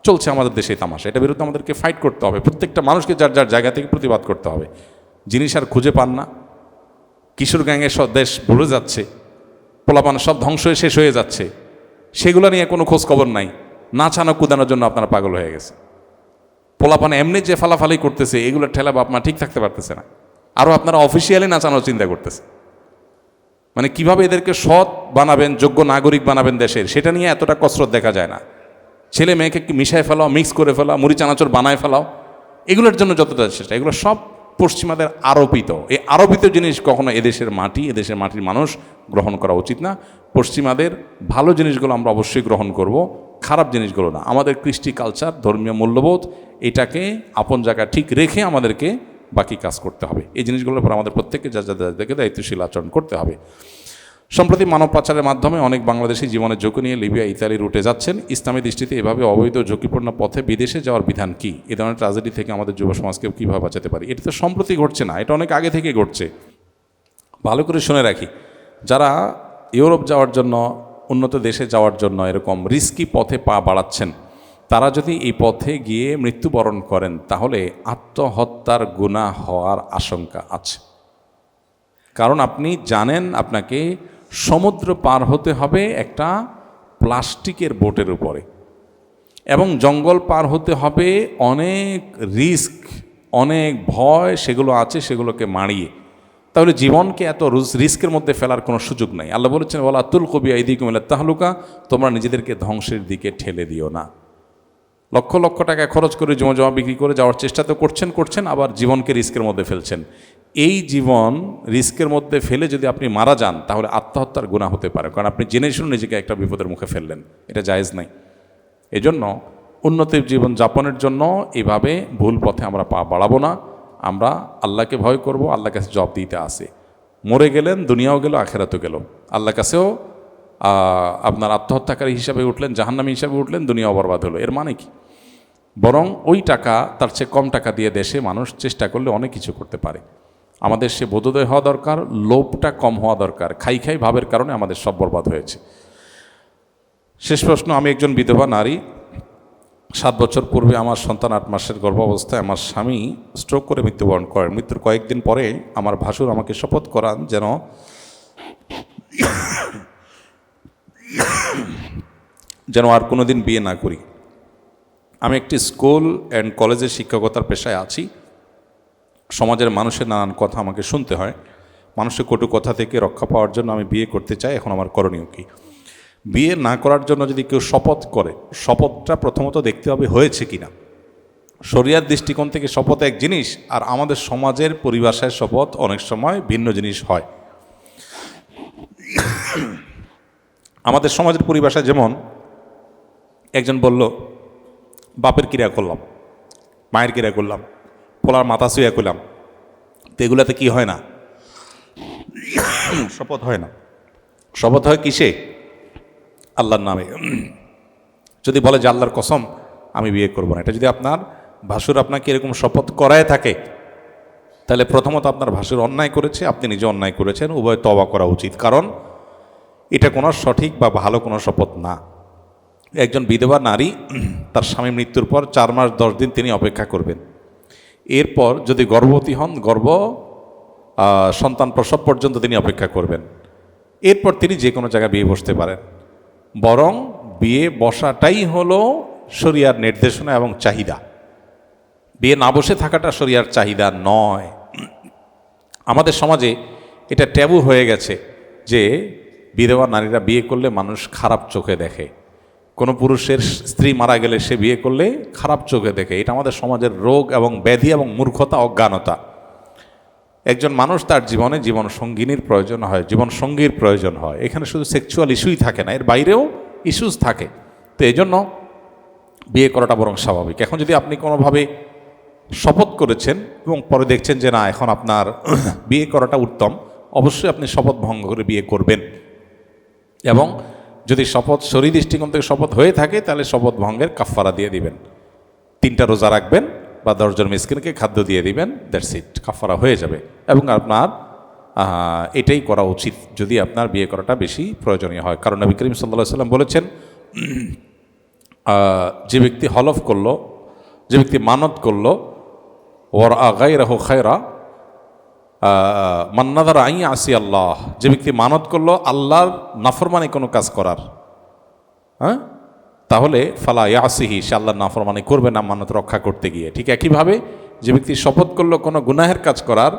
চলছে আমাদের দেশে তামাশা। এটার বিরুদ্ধে আমাদেরকে ফাইট করতে হবে, প্রত্যেকটা মানুষকে যার যার জায়গা থেকে প্রতিবাদ করতে হবে। জিনিস আর খুঁজে পান না, কিশোর গ্যাংয়ের সব দেশ ভুলে যাচ্ছে, পোলাপান সব ধ্বংস হয়ে শেষ হয়ে যাচ্ছে। সেগুলো নিয়ে কোনো খোঁজ খবর নাই, নাচানো কুদানোর জন্য আপনারা পাগল হয়ে গেছে। পোলাপানে এমনি যে ফালাফালি করতেছে এগুলো ঠেলা বাপ মা ঠিক থাকতে পারতেছে না, আরও আপনারা অফিসিয়ালি নাচানোর চিন্তা করতেছে। মানে কিভাবে এদেরকে সৎ বানাবেন, যোগ্য নাগরিক বানাবেন দেশের, সেটা নিয়ে এতটা কসরত দেখা যায় না। ছেলে মেয়েকে মিশায় ফেলাও, মিক্স করে ফেলাও, মুড়ি চানাচুর বানায় ফেলাও, এগুলোর জন্য যতটা চেষ্টা, এগুলো সব পশ্চিমাদের আরোপিত। এই আরোপিত জিনিস কখনো এদেশের মাটির মানুষ গ্রহণ করা উচিত না। পশ্চিমাদের ভালো জিনিসগুলো আমরা অবশ্যই গ্রহণ করব, খারাপ জিনিসগুলো না। আমাদের কৃষ্টি কালচার, ধর্মীয় মূল্যবোধ, এটাকে আপন জায়গায় ঠিক রেখে আমাদেরকে বাকি কাজ করতে হবে। এই জিনিসগুলোর উপর আমাদের প্রত্যেককে যাদেরকে দায়িত্বশীল আচরণ করতে হবে। সম্প্রতি মানব পাচারের মাধ্যমে অনেক বাংলাদেশি জীবনের ঝুঁকি নিয়ে লিবিয়া, ইতালি রুটে যাচ্ছেন। ইসলামী দৃষ্টিতে এভাবে অবৈধ ঝুঁকিপূর্ণ পথে বিদেশে যাওয়ার বিধান কি? এ ধরনের ট্র্যাজেডি থেকে আমাদের যুব সমাজকে কীভাবে বাঁচাতে পারি? এটা তো সম্প্রতি ঘটছে না, এটা অনেক আগে থেকে ঘটছে। ভালো করে শুনে রাখি, যারা ইউরোপ যাওয়ার জন্য, উন্নত দেশে যাওয়ার জন্য এরকম রিস্কি পথে পা বাড়াচ্ছেন, তারা যদি এই পথে গিয়ে মৃত্যুবরণ করেন তাহলে আত্মহত্যার গুনাহ হওয়ার আশঙ্কা আছে। কারণ আপনি জানেন আপনাকে সমুদ্র পার হতে হবে একটা প্লাস্টিকের বোটের উপরে, এবং জঙ্গল পার হতে হবে অনেক রিস্ক, অনেক ভয় সেগুলো আছে, সেগুলোকে মাড়িয়ে। তাহলে জীবনকে এত রিস্কের মধ্যে ফেলার কোনো সুযোগ নাই। আল্লাহ বলেছেন, ওয়ালা তুলকু বিআইদিকুম ইলা তাহলুকা, তোমরা নিজেদেরকে ধ্বংসের দিকে ঠেলে দিও না। লক্ষ লক্ষ টাকা খরচ করে জমা বিক্রি করে যাওয়ার চেষ্টা তো করছেন, আবার জীবনকে রিস্কের মধ্যে ফেলছেন। এই জীবন রিস্কের মধ্যে ফেলে যদি আপনি মারা যান তাহলে আত্মহত্যার গুনাহ হতে পারে, কারণ আপনি জেনে শুনে নিজেকে একটা বিপদের মুখে ফেললেন। এটা জায়েজ নাই। এজন্য উন্নতির জীবন যাপনের জন্য এভাবে ভুল পথে আমরা পা বাড়াবো না। আমরা আল্লাহকে ভয় করব, আল্লাহর কাছে জবাব দিতে আসে। মরে গেলেন, দুনিয়াও গেল, আখেরাতও গেল। আল্লাহর কাছেও আপনার আত্মহত্যাকারী হিসাবে উঠলেন, জাহান্নামী হিসাবে উঠলেন, দুনিয়াও বরবাদ হলো। এর মানে কি? বরং ওই টাকা, তার চেয়ে কম টাকা দিয়ে দেশে মানুষ চেষ্টা করলে অনেক কিছু করতে পারে। আমাদের সে বোধোদয় হওয়া দরকার, লোভটা কম হওয়া দরকার। খাই ভাবের কারণে আমাদের সব বরবাদ হয়েছে। শেষ প্রশ্ন, আমি একজন বিধবা নারী। 7 বছর পূর্বে আমার সন্তান 8 মাসের গর্ভাবস্থায় আমার স্বামী স্ট্রোক করে মৃত্যুবরণ করেন। মৃত্যুর কয়েকদিন পরে আমার ভাসুর আমাকে শপথ করান যেন আর কোনোদিন বিয়ে না করি। আমি একটি স্কুল অ্যান্ড কলেজের শিক্ষকতার পেশায় আছি। সমাজের মানুষের নানান কথা আমাকে শুনতে হয়। মানুষের কটু কথা থেকে রক্ষা পাওয়ার জন্য আমি বিয়ে করতে চাই। এখন আমার করণীয় কি? বিয়ে না করার জন্য যদি কেউ শপথ করে, শপথটা প্রথমত দেখতে হবে হয়েছে কিনা। শরিয়ার দৃষ্টিকোণ থেকে শপথ এক জিনিস, আর আমাদের সমাজের পরিভাষায় শপথ অনেক সময় ভিন্ন জিনিস হয়। আমাদের সমাজের পরিভাষায় যেমন, একজন বলল বাপের ক্রিয়া করলাম, মায়ের ক্রিয়া করলাম, পোলার মাথা শুয়ে করলাম, তো এগুলাতে কি হয় না? শপথ হয় না। শপথ হয় কিসে? আল্লাহর নামে। যদি বলে যে আল্লাহর কসম আমি বিয়ে করব না, এটা যদি আপনার ভাসুর আপনাকে এরকম শপথ করায় থাকে, তাহলে প্রথমত আপনার ভাসুর অন্যায় করেছে, আপনি নিজে অন্যায় করেছেন, উভয় তওবা করা উচিত। কারণ এটা কোনো সঠিক বা ভালো কোনো শপথ না। একজন বিধবা নারী তার স্বামী মৃত্যুর পর 4 মাস 10 দিন তিনি অপেক্ষা করবেন। এরপর যদি গর্ভবতী হন, সন্তান প্রসব পর্যন্ত তিনি অপেক্ষা করবেন। এরপর তিনি যে কোনো জায়গায় বিয়ে বসতে পারেন। বরং বিয়ে বসাটাই হলো শরিয়ার নির্দেশনা এবং চাহিদা। বিয়ে না বসে থাকাটা শরিয়ার চাহিদা নয়। আমাদের সমাজে এটা ট্যাবু হয়ে গেছে যে বিধবা নারীরা বিয়ে করলে মানুষ খারাপ চোখে দেখে। কোনো পুরুষের স্ত্রী মারা গেলে সে বিয়ে করলে খারাপ চোখে দেখে। এটা আমাদের সমাজের রোগ এবং ব্যাধি এবং মূর্খতা, অজ্ঞানতা। একজন মানুষ তার জীবনে জীবন সঙ্গিনীর প্রয়োজন হয়, জীবন সঙ্গীর প্রয়োজন হয়। এখানে শুধু সেক্সুয়াল ইস্যুই থাকে না, এর বাইরেও ইস্যুস থাকে। তো এই জন্য বিয়ে করাটা বরং স্বাভাবিক। এখন যদি আপনি কোনোভাবে শপথ করেছেন এবং পরে দেখছেন যে না, এখন আপনার বিয়ে করাটা উত্তম, অবশ্যই আপনি শপথ ভঙ্গ করে বিয়ে করবেন। এবং যদি শপথ শরীর দৃষ্টিকোণ থেকে শপথ হয়ে থাকে, তাহলে শপথ ভঙ্গের কাফফারা দিয়ে দিবেন। 3টা রোজা রাখবেন বা 10 জন মিসকিনকে খাদ্য দিয়ে দিবেন, দ্যাটস ইট, কাফফারা হয়ে যাবে। এবং আপনার এটাই করা উচিত যদি আপনার বিয়ে করাটা বেশি প্রয়োজনীয় হয়। কারণ নবী করিম সাল্লাল্লাহু আলাইহি ওয়াসাল্লাম বলেছেন, যে ব্যক্তি হলফ করলো, যে ব্যক্তি মানত করলো, ওর গায়রাহু খায়রা মান নাযারা আন ইয়াসি আল্লাহ, যে ব্যক্তি মানত করলো আল্লাহর নাফরমানি কোনো কাজ করার, হ্যাঁ, তাহলে ফালা ইয়াসিহি, সে আল্লাহর নাফরমানি করবে না মান্যত রক্ষা করতে গিয়ে। ঠিক একইভাবে যে ব্যক্তি শপথ করলো কোনো গুনাহের কাজ করার,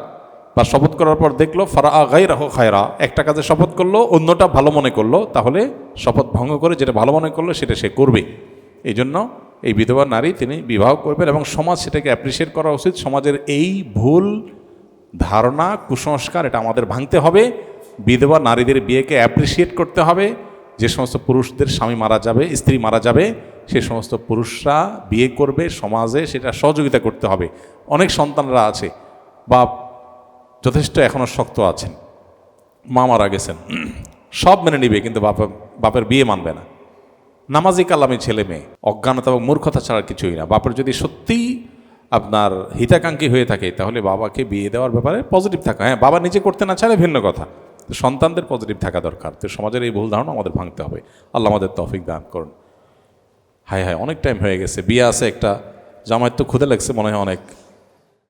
বা শপথ করার পর দেখলো ফারা গায়রাহু খায়রা, একটা কাজে শপথ করলো অন্যটা ভালো মনে করলো, তাহলে শপথ ভঙ্গ করে যেটা ভালো মনে করলো সেটা সে করবে। এই জন্য এই বিধবা নারী তিনি বিবাহ করবেন এবং সমাজ সেটাকে অ্যাপ্রিসিয়েট করা উচিত। সমাজের এই ভুল ধারণা, কুসংস্কার, এটা আমাদের ভাঙতে হবে। বিধবা নারীদের বিয়েকে অ্যাপ্রিসিয়েট করতে হবে। যে সমস্ত পুরুষদের স্বামী মারা যাবে, স্ত্রী মারা যাবে, সে সমস্ত পুরুষরা বিয়ে করবে, সমাজে সেটা সহযোগিতা করতে হবে। অনেক সন্তানরা আছে, বাপ যথেষ্ট এখনও শক্ত আছেন, মা মারা গেছেন, সব মেনে নিবে, কিন্তু বাপের বিয়ে মানবে না। নামাজি কালামি ছেলে মেয়ে, অজ্ঞানতা এবং মূর্খতা ছাড়া কিছুই না। বাপের যদি সত্যিই আপনার হিতাকাঙ্ক্ষী হয়ে থাকে, তাহলে বাবাকে বিয়ে দেওয়ার ব্যাপারে পজিটিভ থাকা। হ্যাঁ, বাবা নিজে করতে না চাইলে ভিন্ন কথা, তো সন্তানদের পজিটিভ থাকা দরকার। তো সমাজের এই ভুল ধারণা আমাদের ভাঙতে হবে। আল্লাহ আমাদের তৌফিক দান করুন। হায় হায়, অনেক টাইম হয়ে গেছে, বিয়ে আছে একটা, জামাইয়ের তো ক্ষুদে লাগছে মনে হয় অনেক।